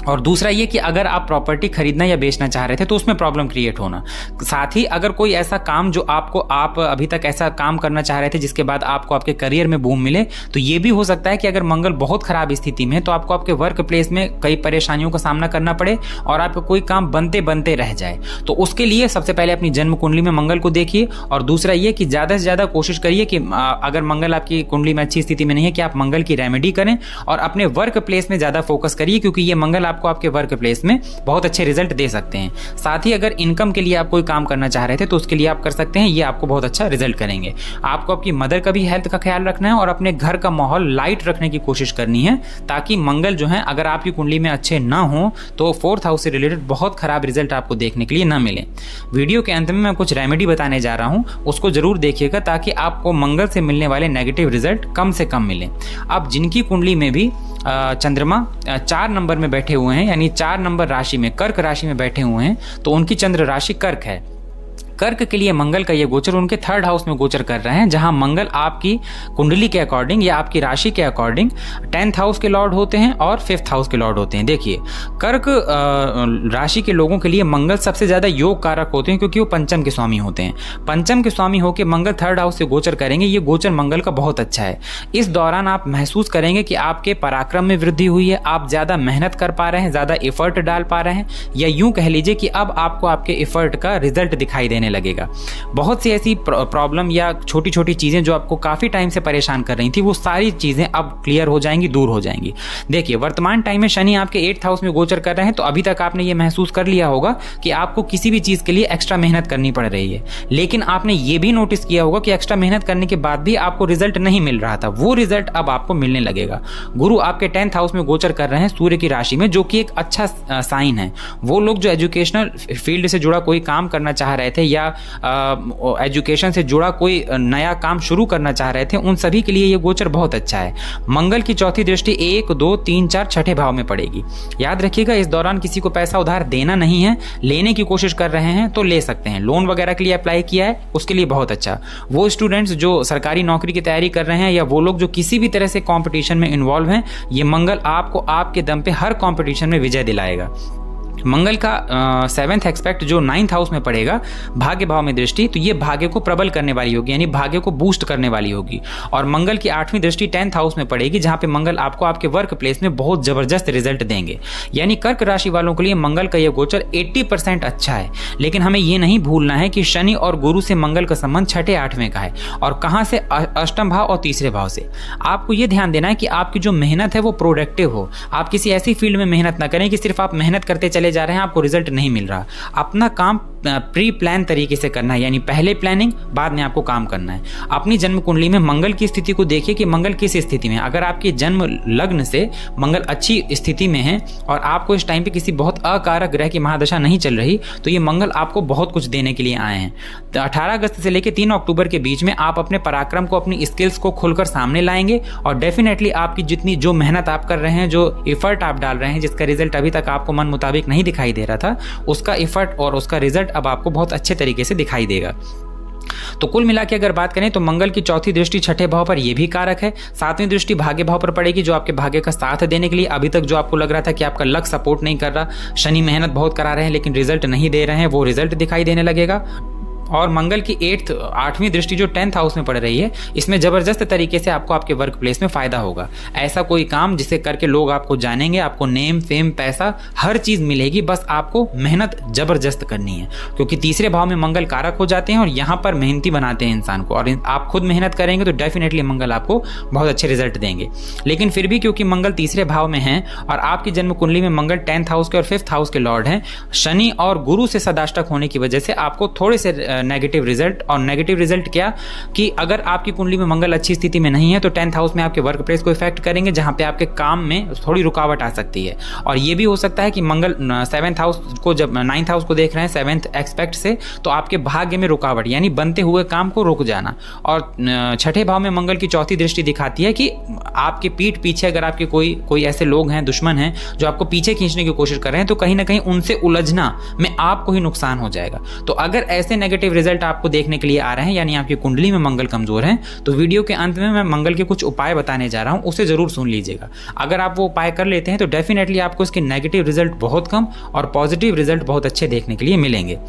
और दूसरा ये कि अगर आप प्रॉपर्टी खरीदना या बेचना चाह रहे थे तो उसमें प्रॉब्लम क्रिएट होना। साथ ही अगर कोई ऐसा काम जो आप अभी तक ऐसा काम करना चाह रहे थे जिसके बाद आपको आपके करियर में बूम मिले, तो ये भी हो सकता है कि अगर मंगल बहुत खराब स्थिति में है तो आपको आपके वर्क प्लेस में कई परेशानियों का सामना करना पड़े और आपका कोई काम बनते बनते रह जाए। तो उसके लिए सबसे पहले अपनी जन्म कुंडली में मंगल को देखिए, और दूसरा ये कि ज्यादा से ज्यादा कोशिश करिए कि अगर मंगल आपकी कुंडली में अच्छी स्थिति में नहीं है कि आप मंगल की रेमेडी करें और अपने वर्क प्लेस में ज्यादा फोकस करिए, क्योंकि ये मंगल आपको आपके वर्क प्लेस में बहुत अच्छे रिजल्ट दे सकते हैं। साथ ही अगर इनकम के लिए आप कोई काम करना चाह रहे थे तो उसके लिए आप कर सकते हैं, ये आपको बहुत अच्छा रिजल्ट करेंगे। आपको आपकी मदर का भी हेल्थ का ख्याल रखना है और अपने घर का माहौल लाइट रखने की कोशिश करनी है, ताकि मंगल जो है अगर आपकी कुंडली में अच्छे ना हो तो 4th हाउस से रिलेटेड बहुत खराब रिजल्ट आपको देखने के लिए ना मिले। वीडियो के अंत में मैं कुछ रेमेडी बताने जा रहा हूं, उसको जरूर देखिएगा ताकि आपको मंगल से मिलने वाले नेगेटिव रिजल्ट कम से कम मिले। अब जिनकी कुंडली में भी चंद्रमा 4 नंबर में बैठे हुए हैं, यानी 4 नंबर राशि में, कर्क राशि में बैठे हुए हैं, तो उनकी चंद्र राशि कर्क है। कर्क के लिए मंगल का ये गोचर उनके 3rd हाउस में गोचर कर रहे हैं, जहां मंगल आपकी कुंडली के अकॉर्डिंग या आपकी राशि के अकॉर्डिंग 10th हाउस के लॉर्ड होते हैं और 5th हाउस के लॉर्ड होते हैं। देखिए, कर्क राशि के लोगों के लिए मंगल सबसे ज्यादा योग कारक होते हैं, क्योंकि वो पंचम के स्वामी होते हैं। पंचम के स्वामी होकर मंगल 3rd हाउस से गोचर करेंगे। ये गोचर मंगल का बहुत अच्छा है। इस दौरान आप महसूस करेंगे कि आपके पराक्रम में वृद्धि हुई है, आप ज्यादा मेहनत कर पा रहे हैं, ज्यादा एफर्ट डाल पा रहे हैं, या यूं कह लीजिए कि अब आपको आपके एफर्ट का रिजल्ट दिखाई देने लगेगा। बहुत सी ऐसी प्रॉब्लम या छोटी छोटी चीजें जो आपको काफी टाइम से परेशान कर रही थी, वो सारी चीजें अब क्लियर हो जाएंगी, दूर हो जाएंगी। देखिए, वर्तमान टाइम में शनि आपके 8th हाउस में गोचर कर रहे हैं, तो अभी तक आपने ये महसूस कर लिया होगा कि आपको किसी भी चीज के लिए एक्स्ट्रा मेहनत करनी पड़ रही है, लेकिन आपने ये भी नोटिस किया होगा कि एक्स्ट्रा मेहनत करने के बाद भी आपको रिजल्ट नहीं मिल रहा था। वो रिजल्ट अब आपको मिलने लगेगा। गुरु आपके 10th हाउस में गोचर कर रहे हैं सूर्य की राशि में, जो कि एक अच्छा साइन है। वो लोग जो एजुकेशनल फील्ड से जुड़ा कोई काम करना चाह रहे थे या एजुकेशन से जुड़ा कोई नया काम शुरू करना चाह रहे थे, उन सभी के लिए ये गोचर बहुत अच्छा है। मंगल की चौथी दृष्टि 1, 2, 3, 4 छठे भाव में पड़ेगी। याद रखिएगा, इस दौरान किसी को पैसा उधार देना नहीं है, लेने की कोशिश कर रहे हैं तो ले सकते हैं। लोन वगैरह के लिए अप्लाई किया है, उसके लिए बहुत अच्छा। वो स्टूडेंट्स जो सरकारी नौकरी की तैयारी कर रहे हैं या वो लोग जो किसी भी तरह से कंपटीशन में इन्वॉल्व हैं, ये मंगल आपको आपके दम पे हर कंपटीशन में विजय दिलाएगा। मंगल का 7th एक्सपेक्ट जो 9th हाउस में पड़ेगा, भाग्य भाव में दृष्टि, तो ये भाग्य को प्रबल करने वाली होगी, यानी भाग्य को बूस्ट करने वाली होगी। और मंगल की 8वीं दृष्टि 10th हाउस में पड़ेगी, जहां पे मंगल आपको आपके वर्क प्लेस में बहुत जबरदस्त रिजल्ट देंगे। यानी कर्क राशि वालों के लिए मंगल का यह गोचर 80% अच्छा है। लेकिन हमें यह नहीं भूलना है कि शनि और गुरु से मंगल का संबंध 6ठे 8वें का है, और कहां से, अष्टम भाव और तीसरे भाव से। आपको यह ध्यान देना है कि आपकी जो मेहनत है वो प्रोडक्टिव हो। आप किसी ऐसी फील्ड में मेहनत ना करें कि सिर्फ आप मेहनत करते चले जा रहे हैं, आपको रिजल्ट नहीं मिल रहा। अपना काम प्री प्लान तरीके से करना है, यानी पहले प्लानिंग, बाद में आपको काम करना है। अपनी जन्म कुंडली में मंगल की स्थिति को देखिए कि मंगल किस स्थिति में है। अगर आपके जन्म लग्न से मंगल अच्छी स्थिति में है और आपको इस टाइम पे किसी बहुत अकारक ग्रह की महादशा नहीं चल रही, तो ये मंगल आपको बहुत कुछ देने के लिए आए हैं। तो 18 अगस्त से लेकर 3 अक्टूबर के बीच में आप अपने पराक्रम को, अपनी स्किल्स को खुलकर सामने लाएंगे, और डेफिनेटली आपकी जितनी जो मेहनत आप कर रहे हैं, जो एफर्ट आप डाल रहे हैं, जिसका रिजल्ट अभी तक आपको मन मुताबिक नहीं दिखाई दे रहा था, उसका एफर्ट और उसका रिजल्ट अब आपको बहुत अच्छे तरीके से दिखाई देगा। तो कुल मिला के अगर बात करें तो मंगल की चौथी दृष्टि 6ठे भाव पर यह भी कारक है। 7वीं दृष्टि भाग्य भाव पर पड़ेगी, जो आपके भाग्य का साथ देने के लिए, अभी तक जो आपको लग रहा था कि आपका लक सपोर्ट नहीं कर रहा, शनि मेहनत बहुत करा रहे हैं लेकिन रिजल्ट नहीं दे रहे हैं, वो रिजल्ट दिखाई देने लगेगा। और मंगल की 8वीं दृष्टि जो 10th हाउस में पड़ रही है, इसमें जबरदस्त तरीके से आपको आपके वर्क प्लेस में फायदा होगा। ऐसा कोई काम जिसे करके लोग आपको जानेंगे, आपको नेम, फेम, पैसा, हर चीज मिलेगी, बस आपको मेहनत जबरदस्त करनी है। क्योंकि तीसरे भाव में मंगल कारक हो जाते हैं और यहाँ पर मेहनती बनाते हैं इंसान को, और आप खुद मेहनत करेंगे तो डेफिनेटली मंगल आपको बहुत अच्छे रिजल्ट देंगे। लेकिन फिर भी क्योंकि मंगल तीसरे भाव में है और आपकी जन्म कुंडली में मंगल 10th हाउस के और 5th हाउस के लॉर्ड हैं, शनि और गुरु से सदाष्टक होने की वजह से आपको थोड़े से नेगेटिव रिजल्ट। और नेगेटिव रिजल्ट क्या कि अगर आपकी कुंडली में मंगल अच्छी स्थिति में नहीं है तो 10th हाउस में आपके वर्क प्लेस को इफेक्ट करेंगे, जहां पे आपके काम में थोड़ी रुकावट आ सकती है। और ये भी हो सकता है कि मंगल 7th हाउस को जब 9th हाउस को देख रहे हैं 7th एस्पेक्ट से, तो आपके भाग्य में रुकावट यानी बनते हुए काम को रुक जाना। और छठे भाव में मंगल की चौथी दृष्टि दिखाती है कि आपके पीठ पीछे अगर आपके कोई ऐसे लोग हैं, दुश्मन हैं जो आपको पीछे खींचने की कोशिश कर रहे हैं, तो कहीं ना कहीं उनसे उलझना में आपको ही नुकसान हो जाएगा। तो अगर ऐसे नेगेटिव रिजल्ट आपको देखने के लिए आ रहे हैं यानी आपकी कुंडली में मंगल कमजोर है, तो वीडियो के अंत में मैं मंगल के कुछ उपाय बताने जा रहा हूं, उसे जरूर सुन लीजिएगा। अगर आप वो उपाय कर लेते हैं तो डेफिनेटली आपको इसके नेगेटिव रिजल्ट बहुत कम और पॉजिटिव रिजल्ट बहुत अच्छे देखने के लिए मिलेंगे।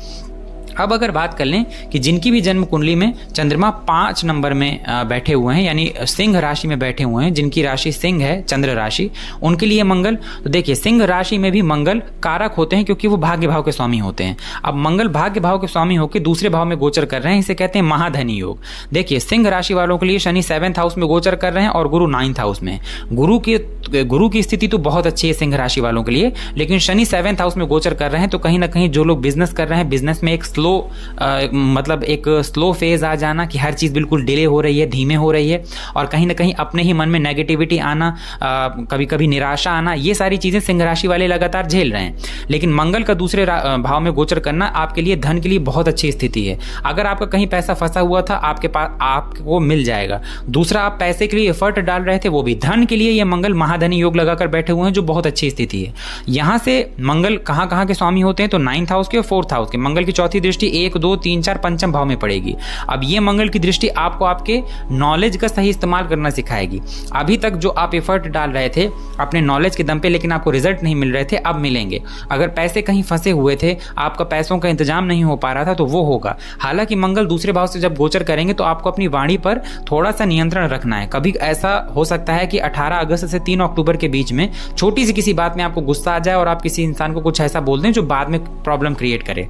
अब अगर बात कर लें कि जिनकी भी जन्म कुंडली में चंद्रमा 5 नंबर में बैठे हुए हैं यानी सिंह राशि में बैठे हुए हैं, जिनकी राशि सिंह है, चंद्र राशि, उनके लिए मंगल, तो देखिए सिंह राशि में भी मंगल कारक होते हैं क्योंकि वो भाग्य भाव के स्वामी होते हैं। अब मंगल भाग्य भाव के स्वामी होकर दूसरे भाव में गोचर कर रहे हैं, इसे कहते हैं महाधनी योग। देखिए सिंह राशि वालों के लिए शनि 7th हाउस में गोचर कर रहे हैं और गुरु 9th हाउस में। गुरु की स्थिति तो बहुत अच्छी है सिंह राशि वालों के लिए, लेकिन शनि 7th हाउस में गोचर कर रहे हैं, तो कहीं ना कहीं जो लोग बिजनेस कर रहे हैं, बिजनेस में एक मतलब एक स्लो फेज आ जाना कि हर चीज़ बिल्कुल डिले हो रही है, धीमे हो रही है, और कहीं ना कहीं अपने ही मन में नेगेटिविटी आना, कभी कभी निराशा आना, ये सारी चीज़ें सिंह राशि वाले लगातार झेल रहे हैं। लेकिन मंगल का दूसरे भाव में गोचर करना आपके लिए धन के लिए बहुत अच्छी स्थिति है। अगर आपका कहीं पैसा फंसा हुआ था, आपके पास आपको मिल जाएगा। दूसरा, आप पैसे के लिए एफर्ट डाल रहे थे, वो भी धन के लिए ये मंगल महाधनी योग लगाकर बैठे हुए हैं, जो बहुत अच्छी स्थिति है। यहां से मंगल कहां के स्वामी होते हैं, तो 9th हाउस के और 4th हाउस के। मंगल की चौथी दृष्टि 1, 2, 3, 4 पंचम भाव में पड़ेगी। अब ये मंगल की दृष्टि आपको आपके नॉलेज का सही इस्तेमाल करना सिखाएगी। अभी तक जो आप एफर्ट डाल रहे थे अपने नॉलेज के दम पे, लेकिन आपको रिजल्ट नहीं मिल रहे थे, अब मिलेंगे। अगर पैसे कहीं फंसे हुए थे, आपका पैसों का इंतजाम नहीं हो पा रहा था, तो वो होगा। हालांकि मंगल दूसरे भाव से जब गोचर करेंगे तो आपको अपनी वाणी पर थोड़ा सा नियंत्रण रखना है। कभी ऐसा हो सकता है कि 18 अगस्त से 3 अक्टूबर के बीच में छोटी सी किसी बात में आपको गुस्सा आ जाए और आप किसी इंसान को कुछ ऐसा बोल दें जो बाद में प्रॉब्लम क्रिएट करे।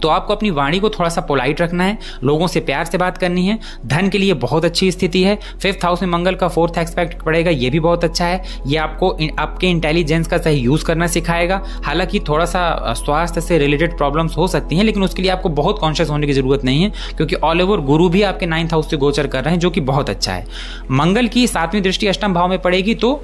तो आपको अपनी वाणी को थोड़ा सा पोलाइट रखना है, लोगों से प्यार से बात करनी है। धन के लिए बहुत अच्छी स्थिति है। 5th हाउस में मंगल का 4th एस्पेक्ट पड़ेगा, ये भी बहुत अच्छा है। ये आपको आपके इंटेलिजेंस का सही यूज करना सिखाएगा। हालांकि थोड़ा सा स्वास्थ्य से रिलेटेड प्रॉब्लम्स हो सकती हैं, लेकिन उसके लिए आपको बहुत कॉन्शियस होने की जरूरत नहीं है, क्योंकि ऑल ओवर गुरु भी आपके 9th हाउस से गोचर कर रहे हैं, जो कि बहुत अच्छा है। मंगल की 7वीं दृष्टि अष्टम भाव में पड़ेगी, तो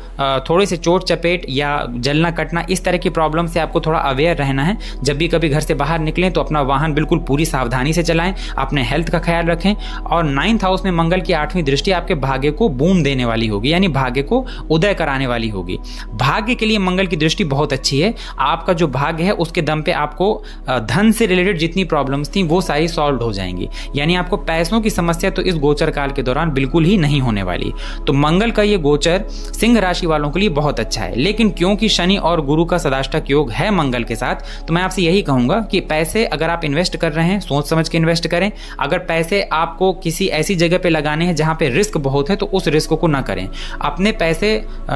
थोड़े से चोट चपेट या जलना कटना इस तरह की प्रॉब्लम से आपको थोड़ा अवेयर रहना है। जब भी कभी घर से बाहर निकलें तो अपना वाहन बिल्कुल पूरी सावधानी से चलाएं, अपने हेल्थ का ख्याल रखें। और 9th हाउस में मंगल की 8वीं दृष्टि आपके भाग्य को बूम देने वाली होगी, यानी भाग्य को उदय कराने वाली होगी। भाग्य के लिए मंगल की दृष्टि बहुत अच्छी है। आपका जो भाग्य है उसके दम पे आपको धन से रिलेटेड जितनी प्रॉब्लम्स थी वो सारी सॉल्व हो जाएंगी, यानी आपको पैसों की समस्या तो इस गोचर काल के दौरान बिल्कुल ही नहीं होने वाली। तो मंगल का ये गोचर सिंह राशि वालों के लिए बहुत अच्छा है। लेकिन क्योंकि शनि और गुरु का सदाष्टक योग है मंगल के साथ, तो मैं आपसे यही कहूंगा कि पैसे अगर आप इन्वेस्ट कर रहे हैं, सोच समझ के इन्वेस्ट करें। अगर पैसे आपको किसी ऐसी जगह पे लगाने हैं जहां पे रिस्क बहुत है, तो उस रिस्क को ना करें। अपने पैसे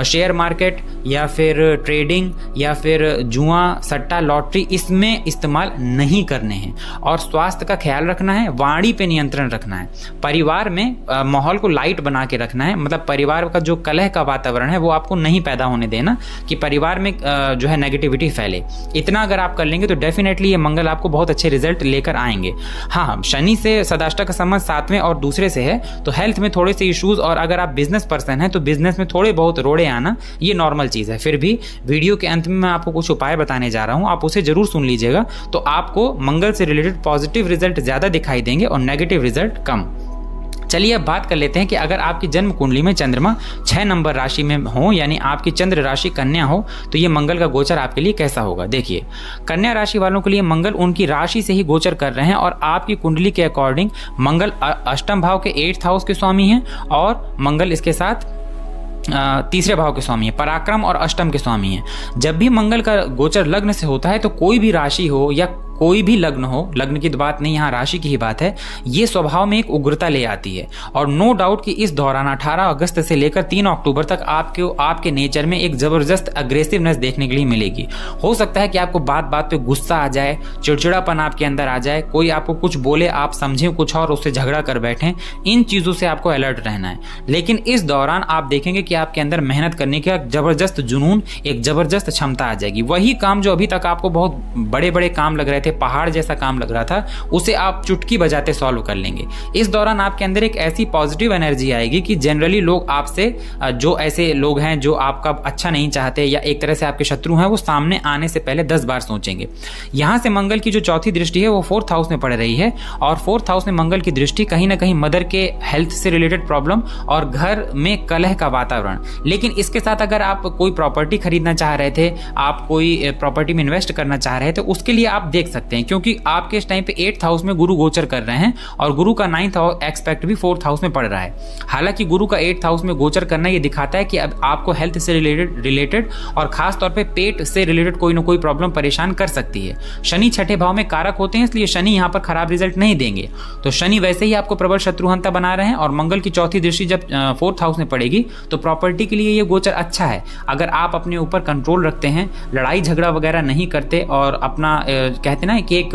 शेयर मार्केट या फिर ट्रेडिंग या फिर जुआ, सट्टा, लॉटरी, इसमें इस्तेमाल नहीं करने हैं। और स्वास्थ्य का ख्याल रखना है, वाणी पे नियंत्रण रखना है, परिवार में माहौल को लाइट बना के रखना है। मतलब परिवार का जो कलह का वातावरण है वो आपको नहीं पैदा होने देना कि परिवार में जो है नेगेटिविटी फैले। इतना अगर आप कर लेंगे तो डेफिनेटली ये मंगल आपको बहुत अच्छे रिजल्ट लेकर आएंगे। हाँ, शनि से सदाष्टक का संबंध 7वें और दूसरे से है, तो हेल्थ में थोड़े से इश्यूज, और अगर आप बिजनेस पर्सन हैं तो बिजनेस में थोड़े बहुत रोड़े आना ये नॉर्मल चीज़ है। फिर भी वीडियो के अंत में मैं आपको कुछ उपाय बताने जा रहा हूँ, आप उसे जरूर सुन लीजिएगा। तो आपको मंगल से रिलेटेड पॉजिटिव रिजल्ट ज़्यादा दिखाई देंगे और नेगेटिव रिजल्ट कम। चलिए अब बात कर लेते हैं कि अगर आपकी जन्म कुंडली में चंद्रमा 6 नंबर राशि में हो, यानी आपकी चंद्र राशि कन्या हो, तो ये मंगल का गोचर आपके लिए कैसा होगा। देखिए, कन्या राशि वालों के लिए मंगल उनकी राशि से ही गोचर कर रहे हैं और आपकी कुंडली के अकॉर्डिंग मंगल अष्टम भाव के 8th हाउस के स्वामी हैं और मंगल इसके साथ तीसरे भाव के स्वामी है, पराक्रम और अष्टम के स्वामी है। जब भी मंगल का गोचर लग्न से होता है तो कोई भी राशि हो या कोई भी लग्न हो, लग्न की तो बात नहीं, यहाँ राशि की ही बात है, ये स्वभाव में एक उग्रता ले आती है। और नो डाउट कि इस दौरान 18 अगस्त से लेकर 3 अक्टूबर तक आपके नेचर में एक जबरदस्त अग्रेसिवनेस देखने के लिए मिलेगी। हो सकता है कि आपको बात बात पे गुस्सा आ जाए, चिड़चिड़ापन आपके अंदर आ जाए, कोई आपको कुछ बोले, आप समझें कुछ और उससे झगड़ा कर बैठें। इन चीज़ों से आपको अलर्ट रहना है। लेकिन इस दौरान आप देखेंगे कि आपके अंदर मेहनत करने का जबरदस्त जुनून, एक जबरदस्त क्षमता आ जाएगी। वही काम जो अभी तक आपको बहुत बड़े बड़े काम लग रहे थे, थे, पहाड़ जैसा काम लग रहा था, उसे आप चुटकी बजाते सॉल्व कर लेंगे। इस दौरान आपके अंदर एक ऐसी पॉजिटिव एनर्जी आएगी कि जनरली लोग आपसे, जो ऐसे लोग हैं जो आपका अच्छा नहीं चाहते या एक तरह से आपके शत्रु हैं, वो सामने आने से पहले 10 बार सोचेंगे। यहां से मंगल की जो चौथी दृष्टि है वो 4th हाउस में पड़ रही है, और 4th हाउस में मंगल की दृष्टि कहीं ना कहीं मदर के हेल्थ से रिलेटेड प्रॉब्लम और घर में कलह का वातावरण। लेकिन इसके साथ अगर आप कोई प्रॉपर्टी खरीदना चाह रहे थे, आप कोई प्रॉपर्टी में इन्वेस्ट करना चाह रहे थे, उसके लिए आप देख सकते हैं, क्योंकि आपके इस टाइम पे 8th हाउस में गुरु गोचर कर रहे हैं और गुरु का 9th एक्सपेक्ट भी 4th हाउस में पड़ रहा है। हालांकि गुरु का 8th हाउस में गोचर करना ये दिखाता है कि अब आपको हेल्थ से रिलेटेड और खास तौर पे पेट से रिलेटेड कोई ना कोई प्रॉब्लम परेशान कर सकती है। शनि 6ठे भाव में कारक होते हैं, इसलिए शनि यहां पर खराब रिजल्ट नहीं देंगे। तो शनि वैसे ही आपको प्रबल शत्रुहंता बना रहे हैं, और मंगल की चौथी दृष्टि जब 4th हाउस में पड़ेगी तो प्रॉपर्टी के लिए ये गोचर अच्छा है। अगर आप अपने ऊपर कंट्रोल रखते हैं, लड़ाई झगड़ा वगैरह नहीं करते और अपना कहते ना कि एक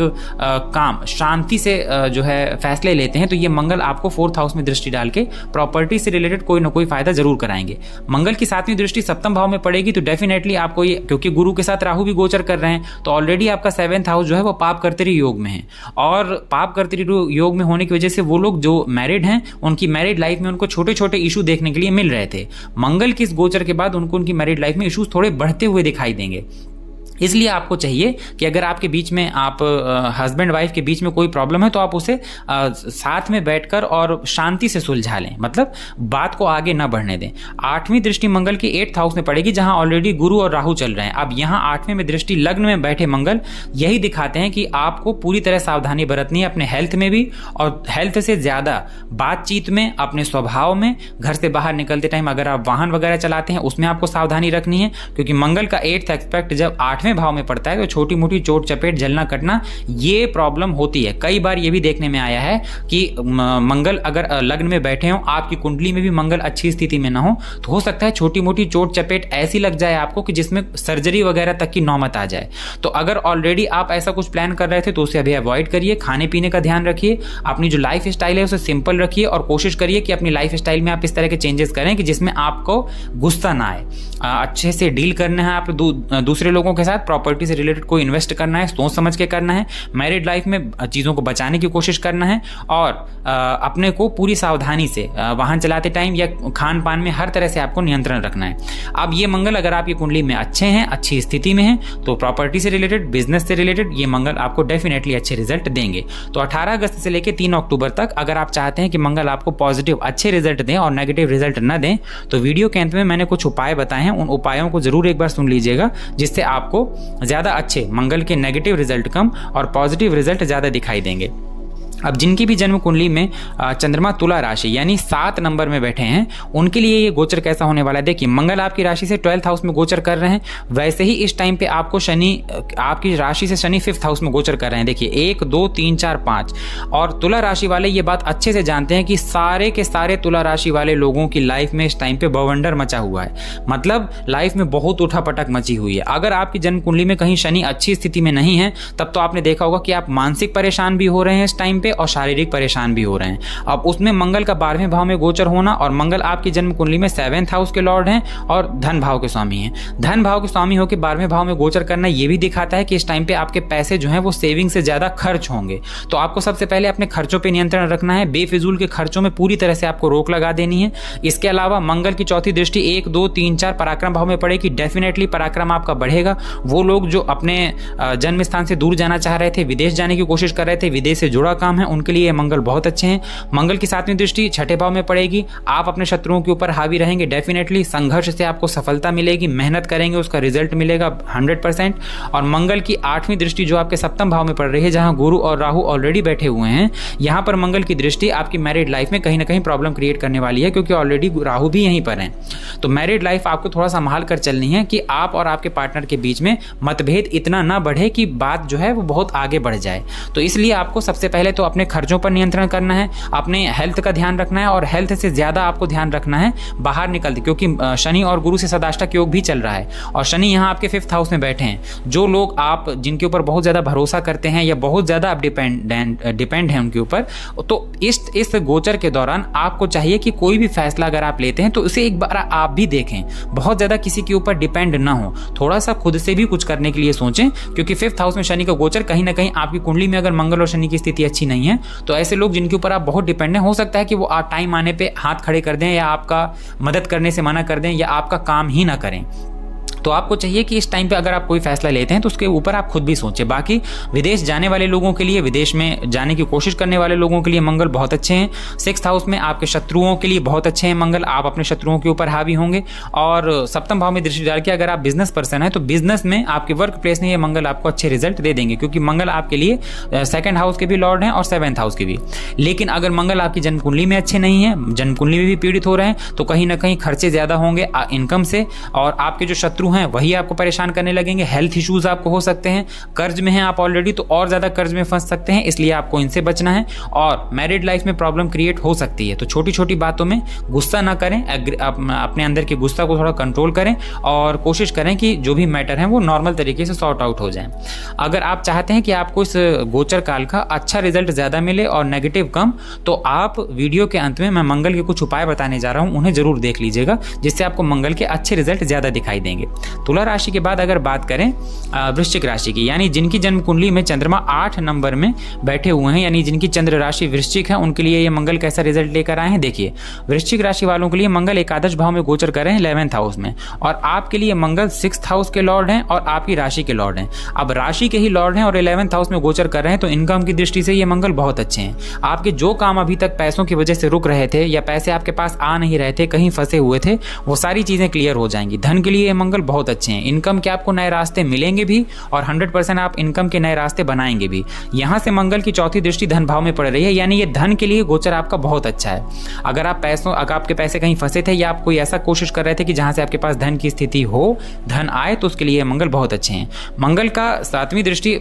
काम शांति से जो है फैसले लेते हैं, तो ये मंगल आपको 4th हाउस में दृष्टि डाल के प्रॉपर्टी से रिलेटेड कोई ना कोई फायदा जरूर कराएंगे। मंगल की 7वीं दृष्टि 7th भाव में पड़ेगी तो डेफिनेटली आपको ये, क्योंकि गुरु के साथ राहु भी गोचर कर रहे हैं, तो ऑलरेडी आपका 7th हाउस जो है वो पाप कर्तरी योग में है, और पाप कर्तरी योग में होने की वजह से वो लोग जो मैरिड हैं, उनकी मैरिड लाइफ में उनको छोटे छोटे इशू देखने के लिए मिल रहे थे। मंगल की इस गोचर के बाद उनको उनकी मैरिड लाइफ में इश्यूज थोड़े बढ़ते हुए दिखाई देंगे। इसलिए आपको चाहिए कि अगर आपके बीच में, आप हस्बैंड वाइफ के बीच में कोई प्रॉब्लम है, तो आप उसे साथ में बैठकर और शांति से सुलझा लें, मतलब बात को आगे ना बढ़ने दें। 8वीं दृष्टि मंगल की 8th हाउस में पड़ेगी, जहां ऑलरेडी गुरु और राहु चल रहे हैं। अब यहां 8वें में दृष्टि लग्न में बैठे मंगल यही दिखाते हैं कि आपको पूरी तरह सावधानी बरतनी है अपने हेल्थ में भी, और हेल्थ से ज्यादा बातचीत में, अपने स्वभाव में, घर से बाहर निकलते टाइम अगर आप वाहन वगैरह चलाते हैं उसमें आपको सावधानी रखनी है, क्योंकि मंगल का 8th एक्सपेक्ट जब 8वें भाव में पड़ता है तो छोटी मोटी चोट चपेट, जलना कटना, ये प्रॉब्लम होती है। कई बार ये भी देखने में आया है कि मंगल अगर लग्न में बैठे हो, आपकी कुंडली में भी मंगल अच्छी स्थिति में ना हो, तो हो सकता है छोटी मोटी चोट चपेट ऐसी लग जाए आपको कि जिसमें सर्जरी वगैरह तक की नौबत आ जाए। तो अगर ऑलरेडी आप ऐसा कुछ प्लान कर रहे थे तो उसे अभी अवॉइड करिए। खाने पीने का ध्यान रखिए, अपनी जो लाइफ स्टाइल है उसे सिंपल रखिए, और कोशिश करिए कि अपनी लाइफ स्टाइल में आप इस तरह के चेंजेस करें कि जिसमें आपको गुस्सा ना आए। अच्छे से डील करना है आप दूसरे लोगों के साथ, प्रॉपर्टी से रिलेटेड कोई इन्वेस्ट करना है, सोच समझ के करना है, मैरिड लाइफ में चीज़ों को बचाने की कोशिश करना है, और अपने को पूरी सावधानी से वाहन चलाते टाइम या खान पान में हर तरह से आपको नियंत्रण रखना है। अब ये मंगल अगर आपकी कुंडली में अच्छे हैं, अच्छी स्थिति में हैं, तो प्रॉपर्टी से रिलेटेड, बिजनेस से रिलेटेड ये मंगल आपको डेफिनेटली अच्छे रिजल्ट देंगे। तो 18 अगस्त से लेकर 3 अक्टूबर तक अगर आप चाहते हैं कि मंगल आपको पॉजिटिव अच्छे रिजल्ट दें और नेगेटिव रिजल्ट न दें, तो वीडियो के अंत में मैंने कुछ उपाय बताए हैं, उन उपायों को जरूर एक बार सुन लीजिएगा, जिससे आपको ज्यादा अच्छे मंगल के नेगेटिव रिजल्ट कम और पॉजिटिव रिजल्ट ज्यादा दिखाई देंगे। अब जिनकी भी जन्म कुंडली में चंद्रमा तुला राशि यानी 7 नंबर में बैठे हैं, उनके लिए ये गोचर कैसा होने वाला है। देखिए, मंगल आपकी राशि से 12th हाउस में गोचर कर रहे हैं, वैसे ही इस टाइम पे आपको शनि, आपकी राशि से शनि 5th हाउस में गोचर कर रहे हैं। देखिए 1 2 3 4 5, और तुला राशि वाले ये बात अच्छे से जानते हैं कि सारे के सारे तुला राशि वाले लोगों की लाइफ में इस टाइम पे बवंडर मचा हुआ है, मतलब लाइफ में बहुत उठापटक मची हुई है। अगर आपकी जन्म कुंडली में कहीं शनि अच्छी स्थिति में नहीं है, तब तो आपने देखा होगा कि आप मानसिक परेशान भी हो रहे हैं इस टाइम पे और शारीरिक परेशान भी हो रहे हैं। अब उसमें मंगल का 12वें भाव में गोचर होना, और मंगल आपकी जन्म कुंडली में 7th हाउस के लॉर्ड हैं और धन भाव के स्वामी हैं। धन भाव के स्वामी होकर 12वें भाव में गोचर करना ये भी दिखाता है कि इस टाइम पे आपके पैसे जो हैं वो सेविंग से ज्यादा खर्च होंगे। तो आपको सबसे पहले अपने खर्चों पे नियंत्रण रखना है, बेफिजूल के खर्चों में पूरी तरह से आपको रोक लगा देनी है। इसके अलावा मंगल की चौथी दृष्टि 1 2 3 4 पराक्रम भाव में पड़ेगी, डेफिनेटली पराक्रम आपका बढ़ेगा। वो लोग जो अपने जन्म स्थान से दूर जाना चाह रहे थे, विदेश जाने की कोशिश कर रहे थे, विदेश से जुड़ा काम है, उनके लिए मंगल बहुत अच्छे हैं। मंगल की 7वीं दृष्टि 6ठे भाव में पड़ेगी, आप अपने शत्रुओं के ऊपर हावी रहेंगे, डेफिनेटली संघर्ष से आपको सफलता मिलेगी, मेहनत करेंगे उसका रिजल्ट मिलेगा 100%। और मंगल की 8वीं दृष्टि जो आपके 7th भाव में पड़ रही है, जहां गुरु और राहु ऑलरेडी बैठे हुए हैं, यहां पर मंगल की दृष्टि आपकी मैरिड लाइफ में कहीं ना कहीं प्रॉब्लम क्रिएट करने वाली है, क्योंकि ऑलरेडी राहु भी यहीं पर हैं। तो मैरिड लाइफ आपको थोड़ा संभाल कर चलनी है कि आप और आपके पार्टनर के बीच में मतभेद इतना ना बढ़े कि बात जो है वो बहुत आगे बढ़ जाए। तो इसलिए आपको सबसे पहले तो अपने खर्चों पर नियंत्रण करना है, अपने हेल्थ का ध्यान रखना है और हेल्थ से ज़्यादा आपको ध्यान रखना है बाहर निकलते, क्योंकि शनि और गुरु से सदाष्टक योग भी चल रहा है और शनि यहाँ आपके 5th हाउस में बैठे हैं। जो लोग आप जिनके ऊपर बहुत ज़्यादा भरोसा करते हैं या बहुत ज़्यादा आप डिपेंड हैं उनके ऊपर, तो इस गोचर के दौरान आपको चाहिए कि कोई भी फैसला अगर आप लेते हैं तो उसे एक बार आप भी देखें, बहुत ज़्यादा किसी के ऊपर डिपेंड ना हो, थोड़ा सा खुद से भी कुछ करने के लिए सोचें, क्योंकि 5th हाउस में शनि का गोचर कहीं ना कहीं आपकी कुंडली में अगर मंगल और शनि की स्थिति अच्छी नहीं है तो ऐसे लोग जिनके ऊपर आप बहुत डिपेंड हैं, हो सकता है कि वो टाइम आने पे हाथ खड़े कर दें या आपका मदद करने से मना कर दें या आपका काम ही ना करें। तो आपको चाहिए कि इस टाइम पे अगर आप कोई फैसला लेते हैं तो उसके ऊपर आप खुद भी सोचें। बाकी विदेश जाने वाले लोगों के लिए, विदेश में जाने की कोशिश करने वाले लोगों के लिए मंगल बहुत अच्छे हैं। 6th हाउस में आपके शत्रुओं के लिए बहुत अच्छे हैं मंगल, आप अपने शत्रुओं के ऊपर हावी होंगे। और 7वें भाव में दृष्टि डाल के अगर आप बिजनेस पर्सन है तो बिजनेस में आपके वर्क प्लेस में ये मंगल आपको अच्छे रिजल्ट दे देंगे, क्योंकि मंगल आपके लिए 2nd हाउस के भी लॉर्ड हैं और 7th हाउस के भी। लेकिन अगर मंगल आपकी जन्म कुंडली में अच्छे नहीं है, जन्म कुंडली में भी पीड़ित हो रहे हैं, तो कहीं ना कहीं खर्चे ज्यादा होंगे इनकम से, और आपके जो शत्रु हैं वही आपको परेशान करने लगेंगे। हेल्थ इश्यूज आपको हो सकते हैं, कर्ज में हैं आप ऑलरेडी तो और ज्यादा कर्ज में फंस सकते हैं, इसलिए आपको इनसे बचना है। और मैरिड लाइफ में प्रॉब्लम क्रिएट हो सकती है, तो छोटी छोटी बातों में गुस्सा ना करें, अपने अंदर के गुस्सा को थोड़ा कंट्रोल करें और कोशिश करें कि जो भी मैटर है वो नॉर्मल तरीके से सॉर्ट आउट हो जाए। अगर आप चाहते हैं कि आपको इस गोचर काल का अच्छा रिजल्ट ज्यादा मिले और नेगेटिव कम, तो आप वीडियो के अंत में मैं मंगल के कुछ उपाय बताने जा रहा हूं, उन्हें जरूर देख लीजिएगा, जिससे आपको मंगल के अच्छे रिजल्ट ज्यादा दिखाई देंगे। तुला राशि के बाद अगर बात करें वृश्चिक राशि की, यानी जिनकी जन्म कुंडली में चंद्रमा 8 नंबर में बैठे हुए हैं, यानी जिनकी चंद्र राशि वृश्चिक है, उनके लिए ये मंगल कैसा रिजल्ट लेकर आए हैं देखिए। वृश्चिक राशि वालों के लिए मंगल एकादश भाव में गोचर कर रहे हैं 11th हाउस में, और आपके लिए मंगल 6th हाउस के लॉर्ड हैं और आपकी राशि के लॉर्ड हैं। अब राशि के ही लॉर्ड हैं और 11th हाउस में गोचर कर रहे हैं, तो इनकम की दृष्टि से ये मंगल बहुत अच्छे हैं। आपके जो काम अभी तक पैसों की वजह से रुक रहे थे या पैसे आपके पास आ नहीं रहे थे, कहीं फंसे हुए थे, वो सारी चीजें क्लियर हो जाएंगी। धन के लिए ये मंगल बहुत अच्छे हैं, इनकम के आपको नए रास्ते मिलेंगे भी और 100% आप इनकम के नए रास्ते बनाएंगे भी। यहां से मंगल की चौथी दृष्टि धन भाव में पड़ रही है, यानी ये धन के लिए गोचर आपका बहुत अच्छा है। अगर आपके पैसे कहीं फंसे थे या आप कोई ऐसा कोशिश कर रहे थे कि जहां से आपके पास धन की स्थिति हो, धन आए, तो उसके लिए मंगल बहुत अच्छे हैं। मंगल का 7वीं दृष्टि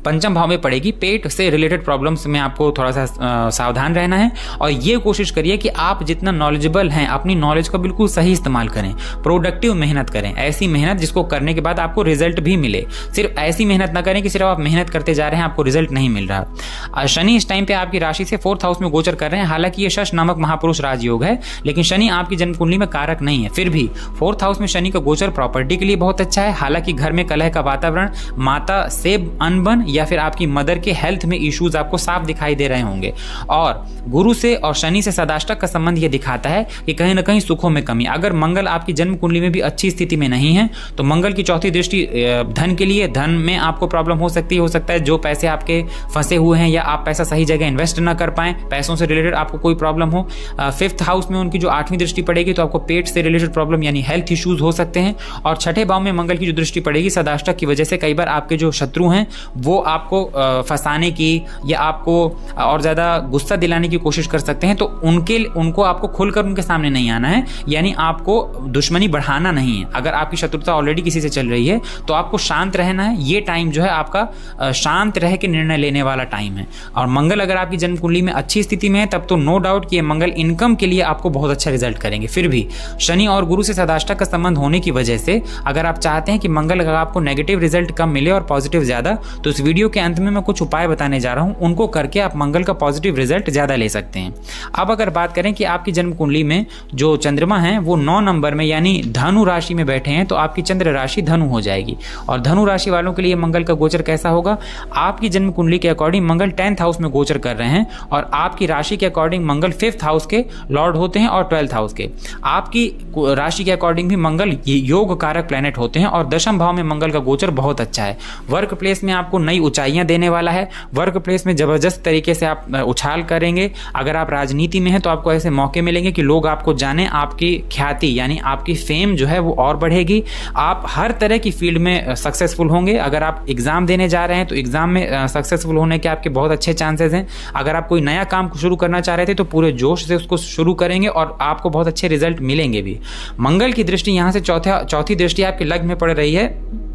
पंचम भाव में पड़ेगी। पेट से रिलेटेड प्रॉब्लम्स में आपको थोड़ा सा सावधान रहना है और ये कोशिश करिए कि आप जितना नॉलेजेबल हैं अपनी नॉलेज का बिल्कुल सही इस्तेमाल करें, प्रोडक्टिव मेहनत करें, ऐसी मेहनत जिसको करने के बाद आपको रिजल्ट भी मिले। सिर्फ ऐसी मेहनत ना करें कि सिर्फ आप मेहनत करते जा रहे हैं, आपको रिजल्ट नहीं मिल रहा। शनि इस टाइम पे आपकी राशि से 4th हाउस में गोचर कर रहे हैं। हालांकि ये शश नामक महापुरुष राजयोग है, लेकिन शनि आपकी जन्म कुंडली में कारक नहीं है। फिर भी 4th हाउस में शनि का गोचर प्रॉपर्टी के लिए बहुत अच्छा है। हालांकि घर में कलह का वातावरण, माता से अनबन या फिर आपकी मदर के हेल्थ में इश्यूज आपको साफ दिखाई दे रहे होंगे। और गुरु से और शनि से सदाष्टक का संबंध ये दिखाता है कि कहीं ना कहीं सुखों में कमी। अगर मंगल आपकी जन्म कुंडली में भी अच्छी स्थिति में नहीं है तो मंगल की चौथी दृष्टि धन के लिए, धन में आपको प्रॉब्लम हो सकती है। हो सकता है जो पैसे आपके फंसे हुए हैं या आप पैसा सही जगह इन्वेस्ट ना कर पाएं, पैसों से रिलेटेड आपको कोई प्रॉब्लम हो। 5th हाउस में उनकी जो 8वीं दृष्टि पड़ेगी तो आपको पेट से रिलेटेड प्रॉब्लम यानी हेल्थ इश्यूज हो सकते हैं। और 6ठे भाव में मंगल की जो दृष्टि पड़ेगी सदाष्टक की वजह से कई बार आपके जो शत्रु हैं वो आपको फंसाने की या आपको और ज्यादा गुस्सा दिलाने की कोशिश कर सकते हैं। तो उनको आपको खुलकर उनके सामने नहीं आना है, यानी आपको दुश्मनी बढ़ाना नहीं है। अगर आपकी शत्रुता ऑलरेडी किसी से चल रही है तो आपको शांत रहना है। ये टाइम जो है आपका शांत रह के निर्णय लेने वाला टाइम है। और मंगल अगर आपकी जन्म कुंडली में अच्छी स्थिति में है तब तो नो डाउट कि मंगल इनकम के लिए आपको बहुत अच्छा रिजल्ट करेंगे। फिर भी शनि और गुरु से सदाष्टक का संबंध होने की वजह से अगर आप चाहते हैं कि मंगल अगर आपको नेगेटिव रिजल्ट कम मिले और पॉजिटिव ज्यादा, तो इस वीडियो के अंत में मैं कुछ उपाय बताने जा रहा हूं, उनको करके आप मंगल का पॉजिटिव रिजल्ट ज्यादा ले सकते हैं। अब अगर बात करें कि आपकी जन्म कुंडली में जो चंद्रमा है वो 9 नंबर में यानी धनु राशि में बैठे हैं, तो आपकी चंद्र राशि धनु हो जाएगी। और धनु राशि वालों के लिए मंगल का गोचर कैसा होगा? आपकी जन्म कुंडली के अकॉर्डिंग मंगल 10th हाउस में गोचर कर रहे हैं और आपकी राशि के अकॉर्डिंग मंगल 5th हाउस के लॉर्ड होते हैं और 12th हाउस के। आपकी राशि के अकॉर्डिंग भी मंगल योग कारक प्लैनेट होते हैं और 10th भाव में मंगल का गोचर बहुत अच्छा है। वर्क प्लेस में आपको नई ऊंचाइयां देने वाला है। वर्क प्लेस में जबरदस्त तरीके से आप उछाल करेंगे। अगर आप राजनीति में हैं तो आपको ऐसे मौके मिलेंगे कि लोग आपको जाने, आपकी ख्याति यानी आपकी फेम जो है वो और बढ़ेगी। आप हर तरह की फील्ड में सक्सेसफुल होंगे। अगर आप एग्जाम देने जा रहे हैं तो एग्जाम में सक्सेसफुल होने के आपके बहुत अच्छे चांसेस हैं। अगर आप कोई नया काम शुरू करना चाह रहे थे तो पूरे जोश से उसको शुरू करेंगे और आपको बहुत अच्छे रिजल्ट मिलेंगे भी। मंगल की दृष्टि यहाँ से चौथी दृष्टि आपके लग्न में पड़ रही है,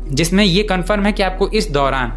जिसमें ये कंफर्म है कि आपको इस दौरान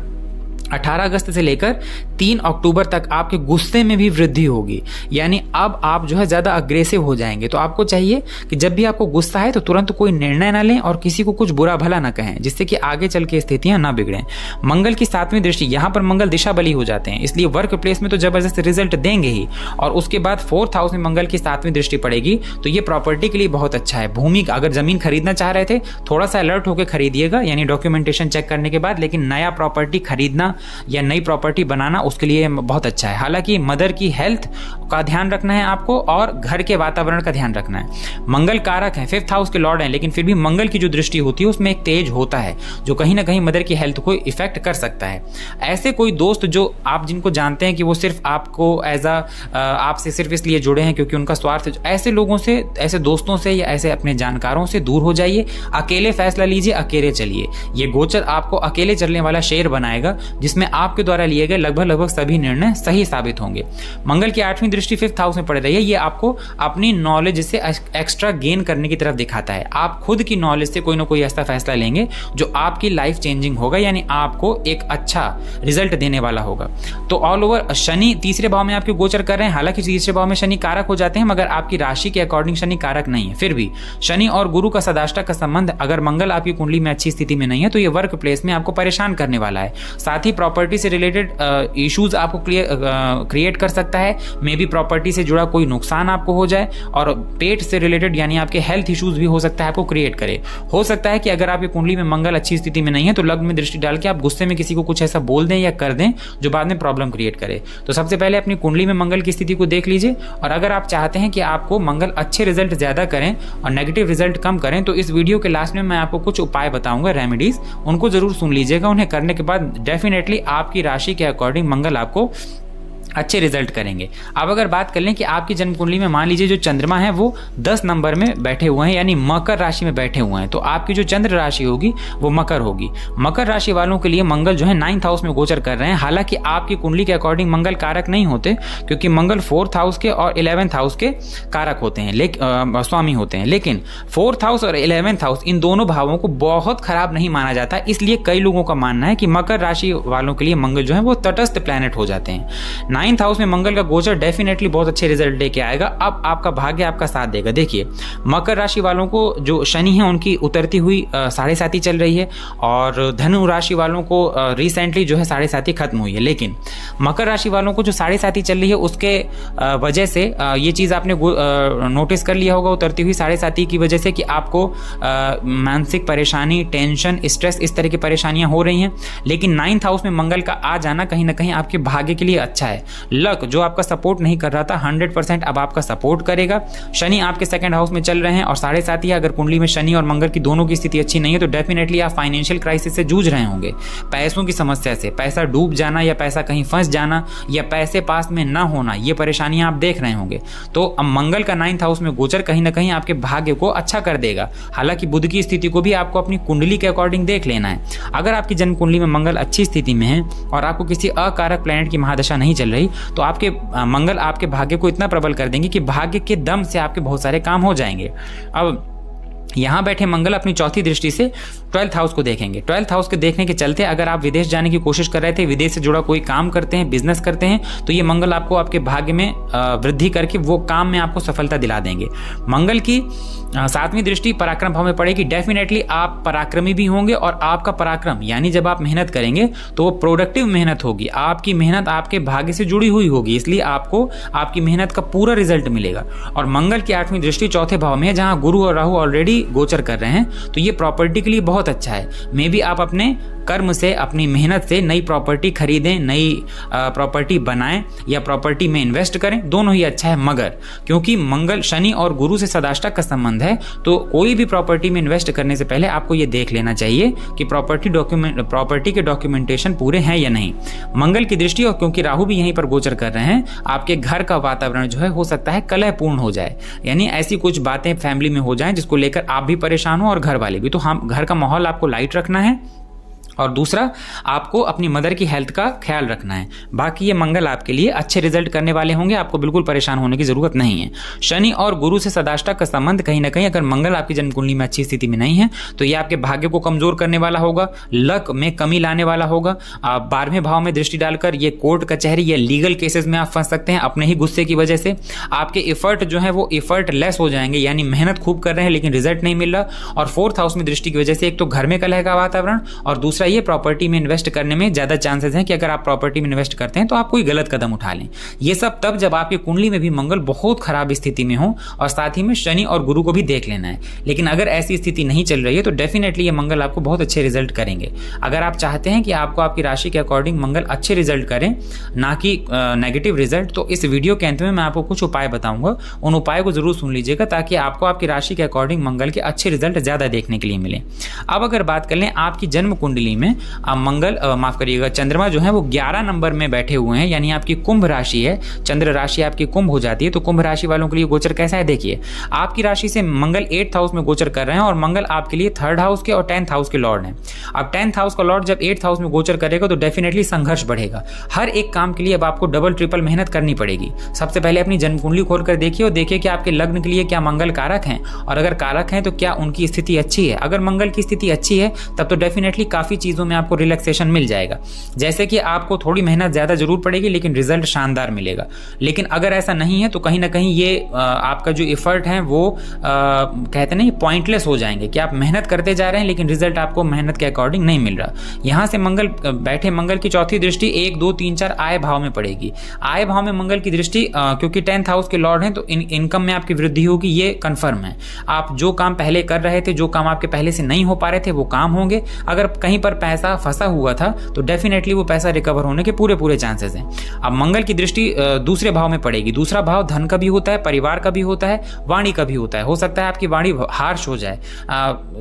18 अगस्त से लेकर 3 अक्टूबर तक आपके गुस्से में भी वृद्धि होगी, यानी अब आप जो है ज़्यादा अग्रेसिव हो जाएंगे। तो आपको चाहिए कि जब भी आपको गुस्सा है तो तुरंत कोई निर्णय ना लें और किसी को कुछ बुरा भला ना कहें, जिससे कि आगे चल के स्थितियां ना बिगड़ें। मंगल की 7वीं दृष्टि, यहाँ पर मंगल दिशा बली हो जाते हैं, इसलिए वर्क प्लेस में तो जबरदस्त रिजल्ट देंगे ही। और उसके बाद 4th हाउस में मंगल की 7वीं दृष्टि पड़ेगी, तो ये प्रॉपर्टी के लिए बहुत अच्छा है। भूमि, अगर जमीन खरीदना चाह रहे थे, थोड़ा सा अलर्ट होकर खरीदिएगा, यानी डॉक्यूमेंटेशन चेक करने के बाद। लेकिन नया प्रॉपर्टी खरीदना या नई प्रॉपर्टी बनाना उसके लिए बहुत अच्छा है। हालांकि मदर की हेल्थ का ध्यान रखना है आपको और घर के वातावरण का ध्यान रखना है। मंगल कारक है, 5th हाउस के लॉर्ड हैं, लेकिन फिर भी मंगल की जो दृष्टि होती है उसमें एक तेज होता है जो कहीं ना कहीं मदर की हेल्थ को इफेक्ट कर सकता है। ऐसे कोई दोस्त जो आप जिनको जानते हैं कि वो सिर्फ आपको एज आपसे सिर्फ इसलिए जुड़े हैं क्योंकि उनका स्वार्थ है, ऐसे लोगों से, ऐसे दोस्तों से या ऐसे अपने जानकारों से दूर हो जाइए। अकेले फैसला लीजिए, अकेले चलिए। ये गोचर आपको अकेले चलने वाला शेर बनाएगा, जिसमें आपके द्वारा लिए गए लगभग सभी निर्णय सही साबित होंगे। मंगल की 8वीं दृष्टि 5th हाउस में पड़ रही है, ये आपको अपनी नॉलेज से एक्स्ट्रा गेन करने की तरफ दिखाता है। आप खुद की नॉलेज से कोई ना कोई ऐसा फैसला लेंगे जो आपकी लाइफ चेंजिंग होगा, यानी आपको एक अच्छा रिजल्ट देने वाला होगा। तो ऑल ओवर शनि 3रे भाव में आपके गोचर कर रहे हैं। हालांकि 3रे भाव में शनि कारक हो जाते हैं, मगर आपकी राशि के अकॉर्डिंग शनि कारक नहीं है। फिर भी शनि और गुरु का सदाष्टक का संबंध, अगर मंगल आपकी कुंडली में अच्छी स्थिति में नहीं है तो ये वर्क प्लेस में आपको परेशान करने वाला है। साथ ही प्रॉपर्टी से रिलेटेड इश्यूज आपको क्रिएट कर सकता है। मे बी प्रॉपर्टी से जुड़ा कोई नुकसान आपको हो जाए, और पेट से रिलेटेड यानी आपके हेल्थ इश्यूज भी हो सकता है आपको क्रिएट करे। हो सकता है कि अगर आपकी कुंडली में मंगल अच्छी स्थिति में नहीं है तो लग्न में दृष्टि डाल के आप गुस्से में किसी को कुछ ऐसा बोल दें या कर दें जो बाद में प्रॉब्लम क्रिएट करे। तो सबसे पहले अपनी कुंडली में मंगल की स्थिति को देख लीजिए, और अगर आप चाहते हैं कि आपको मंगल अच्छे रिजल्ट ज्यादा करें और नेगेटिव रिजल्ट कम करें, तो इस वीडियो के लास्ट में मैं आपको कुछ उपाय बताऊंगा, रेमेडीज, उनको जरूर सुन लीजिएगा। उन्हें करने के बाद डेफिनेटली आपकी राशि के अकॉर्डिंग मंगल आपको अच्छे रिजल्ट करेंगे। अब अगर बात कर लें कि आपकी जन्म कुंडली में मान लीजिए जो चंद्रमा है वो 10 नंबर में बैठे हुए हैं, यानी मकर राशि में बैठे हुए हैं, तो आपकी जो चंद्र राशि होगी वो मकर होगी। मकर राशि वालों के लिए मंगल जो है 9th हाउस में गोचर कर रहे हैं। हालांकि आपकी कुंडली के अकॉर्डिंग मंगल कारक नहीं होते, क्योंकि मंगल 4th हाउस के और 11th हाउस के कारक होते हैं, स्वामी होते हैं। लेकिन 4th हाउस और 11th हाउस, इन दोनों भावों को बहुत खराब नहीं माना जाता, इसलिए कई लोगों का मानना है कि मकर राशि वालों के लिए मंगल जो है वो तटस्थ प्लैनेट हो जाते हैं। 9th हाउस में मंगल का गोचर डेफिनेटली बहुत अच्छे रिजल्ट लेके आएगा। अब आपका भाग्य आपका साथ देगा। देखिए, मकर राशि वालों को जो शनि है उनकी उतरती हुई 7.5 चल रही है, और धनु राशि वालों को रिसेंटली जो है 7.5 खत्म हुई है। लेकिन मकर राशि वालों को जो 7.5 चल रही है उसके वजह से ये चीज आपने नोटिस कर लिया होगा, उतरती हुई 7.5 की वजह से कि आपको मानसिक परेशानी, टेंशन, स्ट्रेस, इस तरह की परेशानियां हो रही हैं। लेकिन 9th हाउस में मंगल का आ जाना कहीं ना कहीं आपके भाग्य के लिए अच्छा है। लक जो आपका सपोर्ट नहीं कर रहा था 100% अब आपका सपोर्ट करेगा। शनि आपके 2nd हाउस में चल रहे हैं और 7.5 है। अगर कुंडली में शनि और मंगल की दोनों की स्थिति अच्छी नहीं है तो डेफिनेटली आप फाइनेंशियल क्राइसिस से जूझ रहे होंगे, पैसों की समस्या से, पैसा डूब जाना या पैसा कहीं फंस जाना या पैसे पास में ना होना, ये परेशानियां आप देख रहे होंगे। तो अब मंगल का 9th हाउस में गोचर कहीं ना कहीं आपके भाग्य को अच्छा कर देगा। हालांकि बुध की स्थिति को भी आपको अपनी कुंडली के अकॉर्डिंग देख लेना है। अगर आपकी जन्म कुंडली में मंगल अच्छी स्थिति में है और आपको किसी अकारक प्लैनेट की महादशा नहीं चल रही, तो आपके मंगल आपके भाग्य को इतना प्रबल कर देंगे कि भाग्य के दम से आपके बहुत सारे काम हो जाएंगे। अब यहाँ बैठे मंगल अपनी 4थी दृष्टि से 12th हाउस को देखेंगे। 12th हाउस के देखने के चलते अगर आप विदेश जाने की कोशिश कर रहे थे, विदेश से जुड़ा कोई काम करते हैं, बिजनेस करते हैं, तो ये मंगल आपको आपके भाग्य में वृद्धि करके वो काम में आपको सफलता दिला देंगे। मंगल की 7वीं दृष्टि पराक्रम भाव में पड़ेगी। डेफिनेटली आप पराक्रमी भी होंगे, और आपका पराक्रम यानी जब आप मेहनत करेंगे तो वो प्रोडक्टिव मेहनत होगी। आपकी मेहनत आपके भाग्य से जुड़ी हुई होगी, इसलिए आपको आपकी मेहनत का पूरा रिजल्ट मिलेगा। और मंगल की 8वीं दृष्टि 4थे भाव में है, जहां गुरु और राहु ऑलरेडी गोचर कर रहे हैं, तो ये प्रॉपर्टी के लिए बहुत अच्छा है। मे बी आप अपने कर्म से, अपनी मेहनत से नई प्रॉपर्टी खरीदें, नई प्रॉपर्टी बनाएं या प्रॉपर्टी में इन्वेस्ट करें, दोनों ही अच्छा है। मगर क्योंकि मंगल शनि और गुरु से सदाष्टक का संबंध है, तो कोई भी प्रॉपर्टी में इन्वेस्ट करने से पहले आपको ये देख लेना चाहिए कि प्रॉपर्टी के डॉक्यूमेंटेशन पूरे हैं या नहीं। मंगल की दृष्टि और क्योंकि राहु भी यहीं पर गोचर कर रहे हैं, आपके घर का वातावरण जो है हो सकता है कलहपूर्ण हो जाए, यानी ऐसी कुछ बातें फैमिली में हो जाएं जिसको लेकर आप भी परेशान हो और घर वाले भी। तो हम घर का माहौल आपको लाइट रखना है और दूसरा, आपको अपनी मदर की हेल्थ का ख्याल रखना है। बाकी ये मंगल आपके लिए अच्छे रिजल्ट करने वाले होंगे, आपको बिल्कुल परेशान होने की जरूरत नहीं है। शनि और गुरु से सदाष्टक का संबंध कहीं ना कहीं अगर मंगल आपकी जन्म कुंडली में अच्छी स्थिति में नहीं है तो ये आपके भाग्य को कमजोर करने वाला होगा, लक में कमी लाने वाला होगा। 12वें भाव में दृष्टि डालकर ये कोर्ट कचहरी या लीगल केसेस में आप फंस सकते हैं अपने ही गुस्से की वजह से। आपके एफर्ट जो है वो एफर्ट लेस हो जाएंगे, यानी मेहनत खूब कर रहे हैं लेकिन रिजल्ट नहीं मिल रहा। और 4th हाउस में दृष्टि की वजह से एक तो घर में कलह का वातावरण, और दूसरा ये प्रॉपर्टी में इन्वेस्ट करने में ज्यादा चांसेस हैं कि अगर आप प्रॉपर्टी में इन्वेस्ट करते हैं तो आप कोई गलत कदम उठा लें। ये सब तब जब आपकी कुंडली में भी मंगल बहुत खराब स्थिति में हो और साथ ही में शनि और गुरु को भी देख लेना है। लेकिन अगर ऐसी स्थिति नहीं चल रही है तो डेफिनेटली ये मंगल आपको बहुत अच्छे रिजल्ट करेंगे। अगर आप चाहते हैं कि आपको आपकी राशि के अकॉर्डिंग मंगल अच्छे रिजल्ट करें, ना कि नेगेटिव रिजल्ट, तो इस वीडियो के अंत में मैं आपको कुछ उपाय बताऊंगा। उन उपाय को जरूर सुन लीजिएगा ताकि आपको आपकी राशि के अकॉर्डिंग मंगल के अच्छे रिजल्ट ज्यादा देखने के लिए मिले। अब अगर बात कर लें आपकी जन्म कुंडली में मंगल माफ करिएगा चंद्रमा जो है वो 11 नंबर में बैठे हुए हैं, यानी आपकी कुंभ राशि है, चंद्र राशि आपकी कुंभ हो जाती है। तो कुंभ राशि वालों के लिए गोचर कैसा है देखिए, आपकी राशि से मंगल 8th हाउस में गोचर कर रहे हैं और मंगल आपके लिए 3rd हाउस के और 10th हाउस के लॉर्ड हैं। अब 10th हाउस का लॉर्ड जब 8th हाउस में गोचर करेगा तो डेफिनेटली संघर्ष बढ़ेगा। हर एक काम के लिए अब आपको डबल ट्रिपल मेहनत करनी पड़ेगी। सबसे पहले अपनी जन्म कुंडली खोल कर देखिए और देखिए कि आपके लग्न के लिए क्या मंगल कारक हैं, और अगर कारक हैं तो क्या उनकी स्थिति अच्छी है। अगर मंगल की स्थिति अच्छी है तब तो डेफिनेटली काफी चीजों में आपको रिलैक्सेशन मिल जाएगा। जैसे कि आपको थोड़ी मेहनत ज्यादा जरूर पड़ेगी लेकिन रिजल्ट शानदार मिलेगा। लेकिन अगर ऐसा नहीं है तो कहीं ना कहीं ये आपका जो एफर्ट है वो कहते नहीं पॉइंटलेस हो जाएंगे कि आप मेहनत करते जा रहे हैं लेकिन रिजल्ट आपको मेहनत के अकॉर्डिंग नहीं मिल रहा। यहां से मंगल बैठे मंगल की चौथी दृष्टि 1, 2, 3, 4 आय भाव में पड़ेगी। आय भाव में मंगल की दृष्टि क्योंकि 10th हाउस के लॉर्ड हैं तो इनकम में आपकी वृद्धि होगी, ये कंफर्म है। आप जो काम पहले कर रहे थे, जो काम आपके पहले से नहीं हो पा रहे थे वो काम होंगे। अगर कहीं पर पैसा फंसा हुआ था तो डेफिनेटली वो पैसा रिकवर होने के पूरे चांसेस हैं। अब मंगल की दृष्टि दूसरे भाव में पड़ेगी। दूसरा भाव धन का भी होता है, परिवार का भी होता है, वाणी का भी होता है। हो सकता है आपकी वाणी हार्श हो जाए,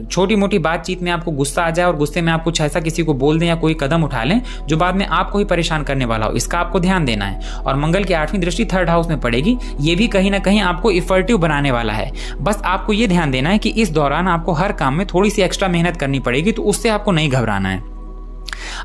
छोटी मोटी बातचीत में आपको गुस्सा आ जाए और गुस्से में आप कुछ ऐसा किसी को बोल दें या कोई कदम उठा लें जो बाद में आपको ही परेशान करने वाला हो। इसका आपको ध्यान देना है। और मंगल की 8वीं दृष्टि 3rd हाउस में पड़ेगी, ये भी कहीं ना कहीं आपको इफर्टिव बनाने वाला है। बस आपको ये ध्यान देना है कि इस दौरान आपको हर काम में थोड़ी सी एक्स्ट्रा मेहनत करनी पड़ेगी, तो उससे आपको नहीं घबराना है।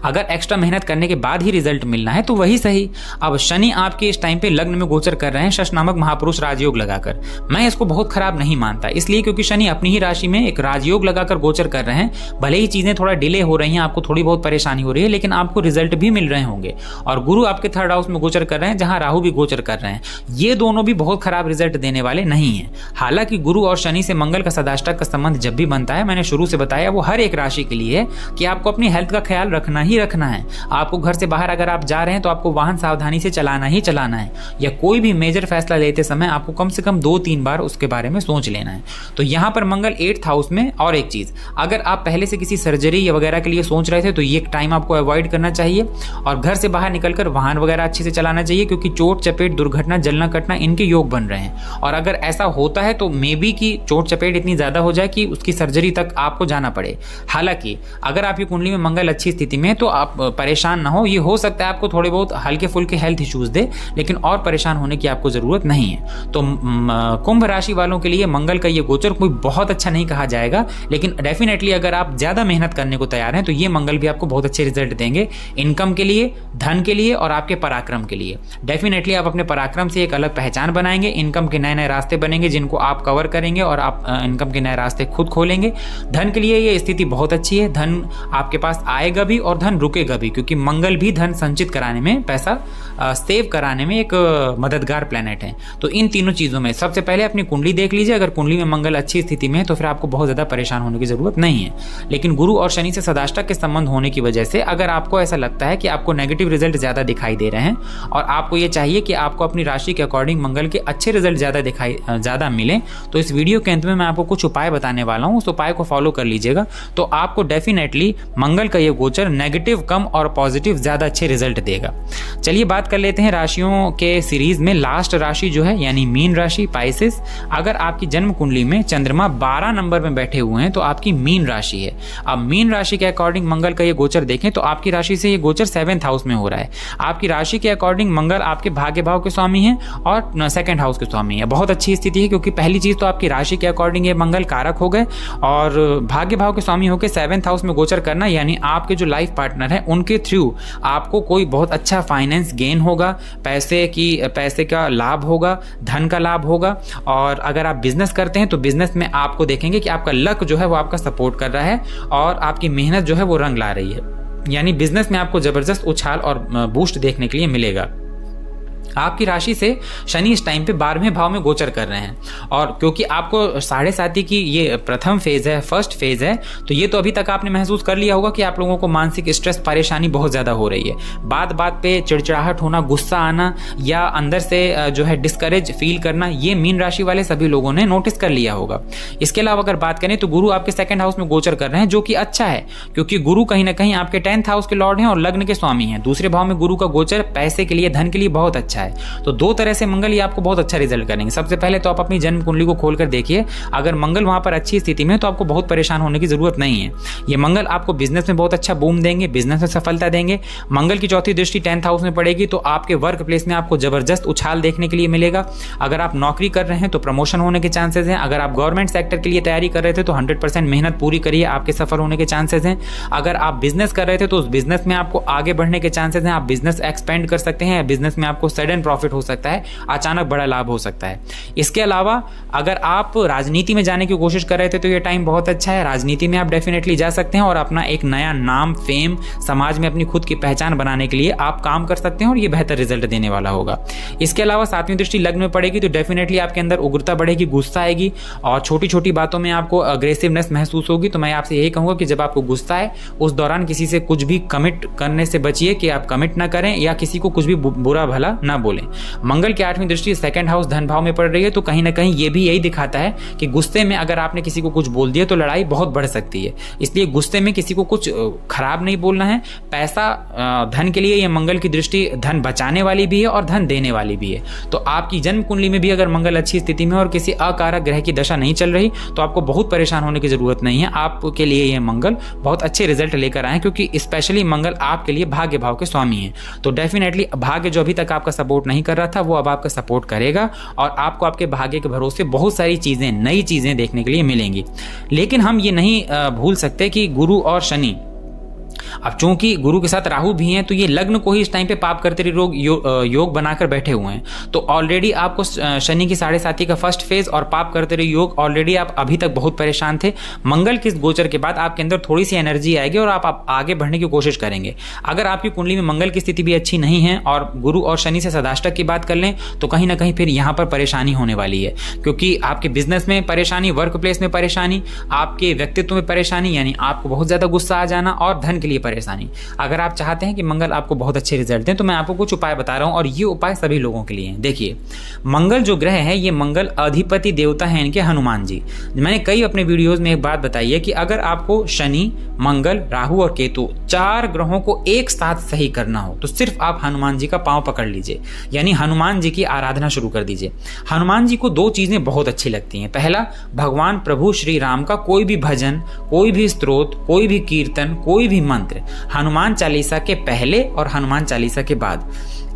अगर एक्स्ट्रा मेहनत करने के बाद ही रिजल्ट मिलना है तो वही सही। अब शनि आपके इस टाइम पे लग्न में गोचर कर रहे हैं शश नामक महापुरुष राजयोग लगाकर। मैं इसको बहुत खराब नहीं मानता, इसलिए क्योंकि शनि अपनी ही राशि में एक राजयोग लगाकर गोचर कर रहे हैं। भले ही चीजें थोड़ा डिले हो रही हैं, आपको थोड़ी बहुत परेशानी हो रही है, लेकिन आपको रिजल्ट भी मिल रहे होंगे। और गुरु आपके 3rd हाउस में गोचर कर रहे हैं जहां राहु भी गोचर कर रहे हैं। ये दोनों भी बहुत खराब रिजल्ट देने वाले नहीं है। हालांकि गुरु और शनि से मंगल का सदाष्टक का संबंध जब भी बनता है, मैंने शुरू से बताया, वो हर एक राशि के लिए है कि आपको अपनी हेल्थ का ख्याल रखना ही रखना है। आपको घर से बाहर अगर आप जा रहे हैं तो आपको वाहन सावधानी से चलाना ही चलाना है, या कोई भी मेजर फैसला लेते समय आपको कम से कम 2-3 बार उसके बारे में सोच लेना है। तो यहां पर मंगल 8th हाउस में। और एक चीज, अगर आप पहले से किसी सर्जरी या वगैरह के लिए सोच रहे थे तो ये टाइम आपको अवॉइड करना चाहिए और घर से बाहर निकलकर वाहन वगैरह अच्छे से चलाना चाहिए, क्योंकि चोट चपेट, दुर्घटना, जलना कटना इनके योग बन रहे हैं। और अगर ऐसा होता है तो मे बी कि चोट चपेट इतनी ज्यादा हो जाए कि उसकी सर्जरी तक आपको जाना पड़े। हालांकि अगर आपकी कुंडली में मंगल अच्छी स्थिति में है तो आप परेशान ना हो। ये हो सकता है आपको थोड़े बहुत हल्के फुल्के हेल्थ इश्यूज दे, लेकिन और परेशान होने की आपको जरूरत नहीं है। तो कुंभ राशि वालों के लिए मंगल का ये गोचर कोई बहुत अच्छा नहीं कहा जाएगा, लेकिन डेफिनेटली अगर आप ज्यादा मेहनत करने को तैयार हैं तो ये मंगल भी आपको बहुत अच्छे रिजल्ट देंगे, इनकम के लिए, धन के लिए और आपके पराक्रम के लिए। डेफिनेटली आप अपने पराक्रम से एक अलग पहचान बनाएंगे, इनकम के नए नए रास्ते बनेंगे जिनको आप कवर करेंगे और आप इनकम के नए रास्ते खुद खोलेंगे। धन के लिए ये स्थिति बहुत अच्छी है, धन आपके पास आएगा भी और धन रुकेगा भी, क्योंकि मंगल भी धन संचित कराने में, पैसा सेव कराने में एक मददगार प्लैनेट है। तो इन तीनों चीजों में सबसे पहले अपनी कुंडली देख लीजिए। अगर कुंडली में मंगल अच्छी स्थिति में है तो फिर आपको बहुत ज्यादा परेशान होने की जरूरत नहीं है। लेकिन गुरु और शनि से सदाष्टक के संबंध होने की वजह से अगर आपको ऐसा लगता है कि आपको नेगेटिव रिजल्ट ज्यादा दिखाई दे रहे हैं और आपको ये चाहिए कि आपको अपनी राशि के अकॉर्डिंग मंगल के अच्छे रिजल्ट ज्यादा मिले, तो इस वीडियो के अंत में मैं आपको कुछ उपाय बताने वाला हूँ। उस उपाय को फॉलो कर लीजिएगा तो आपको डेफिनेटली मंगल का ये गोचर नेगेटिव नेगेटिव कम और पॉजिटिव ज़्यादा अच्छे रिजल्ट देगा। चलिए बात कर लेते हैं राशियों के सीरीज में लास्ट राशि जो है यानी मीन राशि, पाइसेस। अगर आपकी जन्म कुंडली में चंद्रमा 12 नंबर में बैठे हुए हैं तो आपकी मीन राशि है। अब मीन राशि के अकॉर्डिंग मंगल का ये गोचर देखें तो आपकी राशि से ये गोचर 7th हाउस में हो रहा है। आपकी राशि के अकॉर्डिंग मंगल आपके भाग्य भाव के स्वामी हैं और 2nd हाउस के स्वामी है। बहुत अच्छी स्थिति है, क्योंकि पहली चीज तो आपकी राशि के अकॉर्डिंग ये मंगल कारक हो गए और भाग्य भाव के स्वामी होकर 7th हाउस में गोचर करना, यानी आपके जो लाइफ पार्टनर है उनके थ्रू आपको कोई बहुत अच्छा फाइनेंस गेन होगा, पैसे का लाभ होगा, धन का लाभ होगा। और अगर आप बिजनेस करते हैं तो बिजनेस में आपको देखेंगे कि आपका लक जो है वो आपका सपोर्ट कर रहा है और आपकी मेहनत जो है वो रंग ला रही है, यानी बिजनेस में आपको जबरदस्त उछाल और बूस्ट देखने के लिए मिलेगा। आपकी राशि से शनि इस टाइम पे 12वें भाव में गोचर कर रहे हैं और क्योंकि आपको 7.5 की ये प्रथम फेज है, फर्स्ट फेज है, तो ये तो अभी तक आपने महसूस कर लिया होगा कि आप लोगों को मानसिक स्ट्रेस, परेशानी बहुत ज़्यादा हो रही है। बात बात पे चिड़चिड़ाहट होना, गुस्सा आना या अंदर से जो है डिस्करेज फील करना, ये मीन राशि वाले सभी लोगों ने नोटिस कर लिया होगा। इसके अलावा अगर बात करें तो गुरु आपके 2nd हाउस में गोचर कर रहे हैं, जो कि अच्छा है क्योंकि गुरु कहीं ना कहीं आपके 10th हाउस के लॉर्ड हैं और लग्न के स्वामी हैं। दूसरे भाव में गुरु का गोचर पैसे के लिए, धन के लिए बहुत अच्छा है। तो दो तरह से मंगल ये आपको बहुत अच्छा रिजल्ट करेंगे। सबसे पहले तो आप अपनी जन्म कुंडली को खोलकर देखिए, अगर मंगल वहां पर अच्छी स्थिति में तो आपको बहुत परेशान होने की जरूरत नहीं है। ये मंगल आपको बिजनेस में बहुत अच्छा बूम देंगे, बिजनेस में सफलता देंगे। मंगल की चौथी दृष्टि 10th हाउस में पड़ेगी तो आपके वर्क प्लेस में आपको जबरदस्त उछाल देखने के लिए मिलेगा। अगर आप नौकरी कर रहे हैं तो प्रमोशन होने के चांसेस हैं। अगर आप गवर्नमेंट सेक्टर के लिए तैयारी कर रहे थे तो 100% मेहनत पूरी करिए, आपके सफल होने के चांसेस हैं। अगर आप बिजनेस कर रहे थे तो उस बिजनेस में आपको आगे बढ़ने के चांसेस हैं, आप बिजनेस एक्सपेंड कर सकते हैं, बिजनेस में आपको सडन प्रॉफिट हो सकता है, अचानक बड़ा लाभ हो सकता है। इसके अलावा अगर आप राजनीति में जाने की कोशिश कर रहे थे तो ये टाइम बहुत अच्छा है, राजनीति में आप डेफिनेटली जा सकते हैं और अपना एक नया नाम, फेम, समाज में अपनी खुद की पहचान बनाने के लिए आप काम कर सकते हैं और ये बेहतर रिजल्ट देने वाला होगा। इसके अलावा 7वीं दृष्टि लग्न में पड़ेगी तो डेफिनेटली आपके अंदर उग्रता बढ़ेगी, गुस्सा आएगी और छोटी छोटी बातों में आपको अग्रेसिवनेस महसूस होगी। तो मैं आपसे यही कहूंगा कि जब आपको गुस्सा है उस दौरान किसी से कुछ भी कमिट करने से बचिए कि आप कमिट ना करें या किसी को कुछ भी बुरा भला ना बोलें। मंगल की 8वीं दृष्टि 2nd हाउस धन भाव में पड़ रही है तो कहीं ना कहीं ये भी यही दिखाता है कि गुस्से में अगर आपने किसी को कुछ बोल दिया तो लड़ाई बहुत बढ़ सकती है। इसलिए गुस्से में किसी को कुछ खराब नहीं बोलना है। पैसा, धन के लिए ये मंगल की दृष्टि धन बचाने वाली भी है और धन देने वाली भी है। तो आपकी जन्म कुंडली में भी अगर मंगल अच्छी स्थिति में और किसी अकारक ग्रह की दशा नहीं चल रही तो आपको बहुत परेशान होने की जरूरत नहीं है। आपके लिए ये मंगल बहुत अच्छे रिजल्ट लेकर आए क्योंकि स्पेशली मंगल आपके लिए भाग्य भाव के स्वामी है। तो डेफिनेटली भाग्य जो अभी तक आपका सपोर्ट नहीं कर रहा था वो अब आपका सपोर्ट करेगा और आपको आपके भाग्य के भरोसे बहुत सारी चीजें, नई चीजें देखने के लिए मिलेंगी। लेकिन हम ये नहीं भूल सकते कि गुरु और शनि, अब चूंकि गुरु के साथ राहु भी हैं तो ये लग्न को ही इस टाइम पे पाप करते रहे योग बनाकर बैठे हुए हैं। तो ऑलरेडी आपको शनि की 7.5 का फर्स्ट फेज और पाप करते रहे योग, ऑलरेडी आप अभी तक बहुत परेशान थे। मंगल के गोचर के बाद आपके अंदर थोड़ी सी एनर्जी आएगी और आप आगे बढ़ने की कोशिश करेंगे। अगर आपकी कुंडली में मंगल की स्थिति भी अच्छी नहीं है और गुरु और शनि से सदाष्टक की बात कर लें तो कहीं ना कहीं फिर यहाँ पर परेशानी होने वाली है, क्योंकि आपके बिजनेस में परेशानी, वर्क प्लेस में परेशानी, आपके व्यक्तित्व में परेशानी, यानी आपको बहुत ज्यादा गुस्सा आ जाना और धन के लिए परेशानी। अगर आप चाहते हैं कि मंगल आपको बहुत अच्छे रिजल्ट दें तो मैं आपको कुछ उपाय बता रहा हूं और ये उपाय सभी लोगों के लिए हैं। देखिए, मंगल जो ग्रह है ये मंगल अधिपति देवता है इनके हनुमान जी। मैंने कई अपने वीडियोस में एक बात बताई है कि अगर आपको शनि, मंगल, राहु और केतु 4 ग्रहों को एक साथ सही करना हो तो सिर्फ आप हनुमान जी का पांव पकड़ लीजिए, यानी हनुमान जी की आराधना शुरू कर दीजिए। हनुमान जी को 2 चीजें बहुत अच्छी लगती हैं। पहला, भगवान प्रभु श्री राम का कोई भी भजन, कोई भी स्तोत्र, कोई भी कीर्तन, कोई भी मंत्र हनुमान चालीसा के पहले और हनुमान चालीसा के बाद।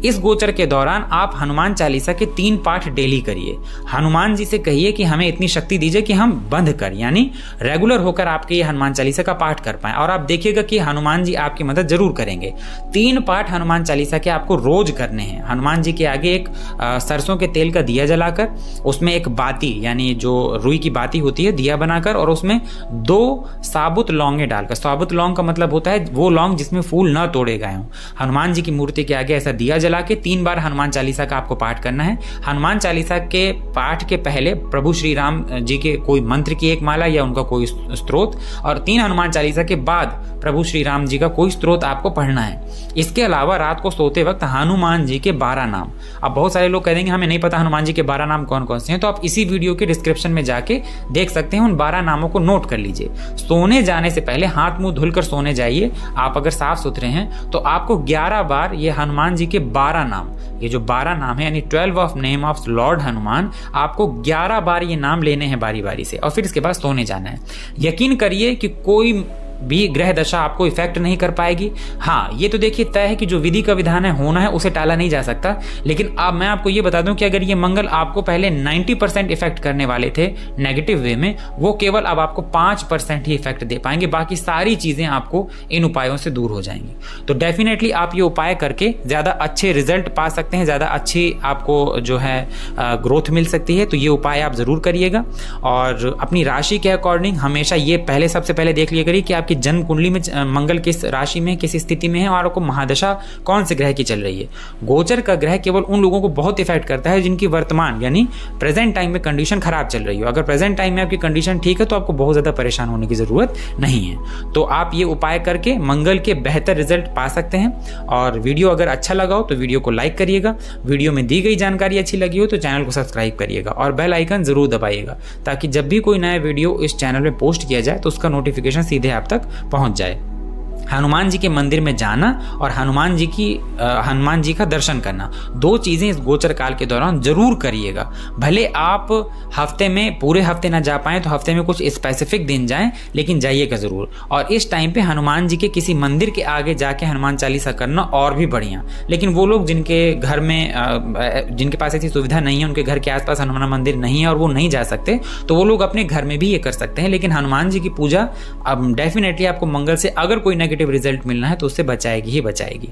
इस गोचर के दौरान आप हनुमान चालीसा के 3 पाठ डेली करिए। हनुमान जी से कहिए कि हमें इतनी शक्ति दीजिए कि हम बंध कर, यानी रेगुलर होकर आपके ये हनुमान चालीसा का पाठ कर पाएं और आप देखिएगा कि हनुमान जी आपकी मदद जरूर करेंगे। 3 पाठ हनुमान चालीसा के आपको रोज करने हैं। हनुमान जी के आगे एक सरसों के तेल का दिया जलाकर उसमें एक बाती, यानी जो रुई की बाती होती है, दिया बनाकर और उसमें 2 साबुत लौंगे डालकर, साबुत लौंग का मतलब होता है वो लौंग जिसमें फूल न तोड़े गए हों, हनुमान जी की मूर्ति के आगे ऐसा दिया जला के 3 बार हनुमान चालीसा का आपको पाठ करना है। हनुमान चालीसा के पाठ के पहले प्रभु श्री राम जी के कोई मंत्र की एक माला या उनका कोई स्त्रोत, और 3 हनुमान चालीसा के बाद प्रभु श्री राम जी का कोई स्त्रोत आपको पढ़ना है। इसके अलावा रात को सोते वक्त हनुमान जी के 12 नाम। अब बहुत सारे लोग कह देंगे हमें नहीं पता हनुमान जी के 12 नाम कौन कौन से हैं, तो आप इसी वीडियो के डिस्क्रिप्शन में जाके देख सकते हैं, उन 12 नामों को नोट कर लीजिए। सोने जाने से पहले हाथ मुंह धुलकर सोने जाइए। आप अगर साफ सुथरे हैं तो आपको 11 बार ये हनुमान जी के 12 नाम, ये जो 12 नाम है यानी 12 of name of Lord Hanuman, आपको 11 बार ये नाम लेने हैं बारी बारी से, और फिर इसके बाद सोने जाना है। यकीन करिए कि कोई भी ग्रह दशा आपको इफेक्ट नहीं कर पाएगी। हाँ, ये तो देखिए तय है कि जो विधि का विधान है होना है उसे टाला नहीं जा सकता, लेकिन अब मैं आपको ये बता दूं कि अगर ये मंगल आपको पहले 90% इफेक्ट करने वाले थे नेगेटिव वे में, वो केवल अब आपको 5% ही इफेक्ट दे पाएंगे। बाकी सारी चीजें आपको इन उपायों से दूर हो जाएंगी। तो डेफिनेटली आप ये उपाय करके ज्यादा अच्छे रिजल्ट पा सकते हैं, ज्यादा अच्छी आपको जो है ग्रोथ मिल सकती है। तो ये उपाय आप जरूर करिएगा, और अपनी राशि के अकॉर्डिंग हमेशा ये सबसे पहले देख लिया करिए कि आपकी जन्म कुंडली में मंगल किस राशि में, किस स्थिति में है, और आपको महादशा कौन से ग्रह की चल रही है। गोचर का ग्रह केवल उन लोगों को बहुत इफेक्ट करता है जिनकी वर्तमान यानी प्रेजेंट टाइम में कंडीशन खराब चल रही हो। अगर प्रेजेंट टाइम में आपकी कंडीशन ठीक है तो आपको बहुत ज्यादा परेशान होने की जरूरत नहीं है। तो आप ये उपाय करके मंगल के बेहतर रिजल्ट पा सकते हैं। और वीडियो अगर अच्छा लगा हो तो वीडियो को लाइक करिएगा, वीडियो में दी गई जानकारी अच्छी लगी हो तो चैनल को सब्सक्राइब करिएगा और बेल आइकन जरूर दबाइएगा, ताकि जब भी कोई नया वीडियो इस चैनल में पोस्ट किया जाए तो उसका नोटिफिकेशन सीधे आप तक पहुंच जाए। हनुमान जी के मंदिर में जाना और हनुमान जी का दर्शन करना, 2 चीजें इस गोचर काल के दौरान जरूर करिएगा। भले आप हफ्ते में पूरे हफ्ते ना जा पाएं तो हफ्ते में कुछ स्पेसिफिक दिन जाएं, लेकिन जाइएगा जरूर। और इस टाइम पे हनुमान जी के किसी मंदिर के आगे जाके हनुमान चालीसा करना और भी बढ़िया। लेकिन वो लोग जिनके घर में जिनके पास ऐसी सुविधा नहीं है, उनके घर के आसपास हनुमान मंदिर नहीं है और वो नहीं जा सकते, तो वो लोग अपने घर में भी ये कर सकते हैं। लेकिन हनुमान जी की पूजा अब डेफिनेटली आपको मंगल से अगर कोई नेगेटिव रिजल्ट मिलना है तो उससे बचाएगी ही बचाएगी।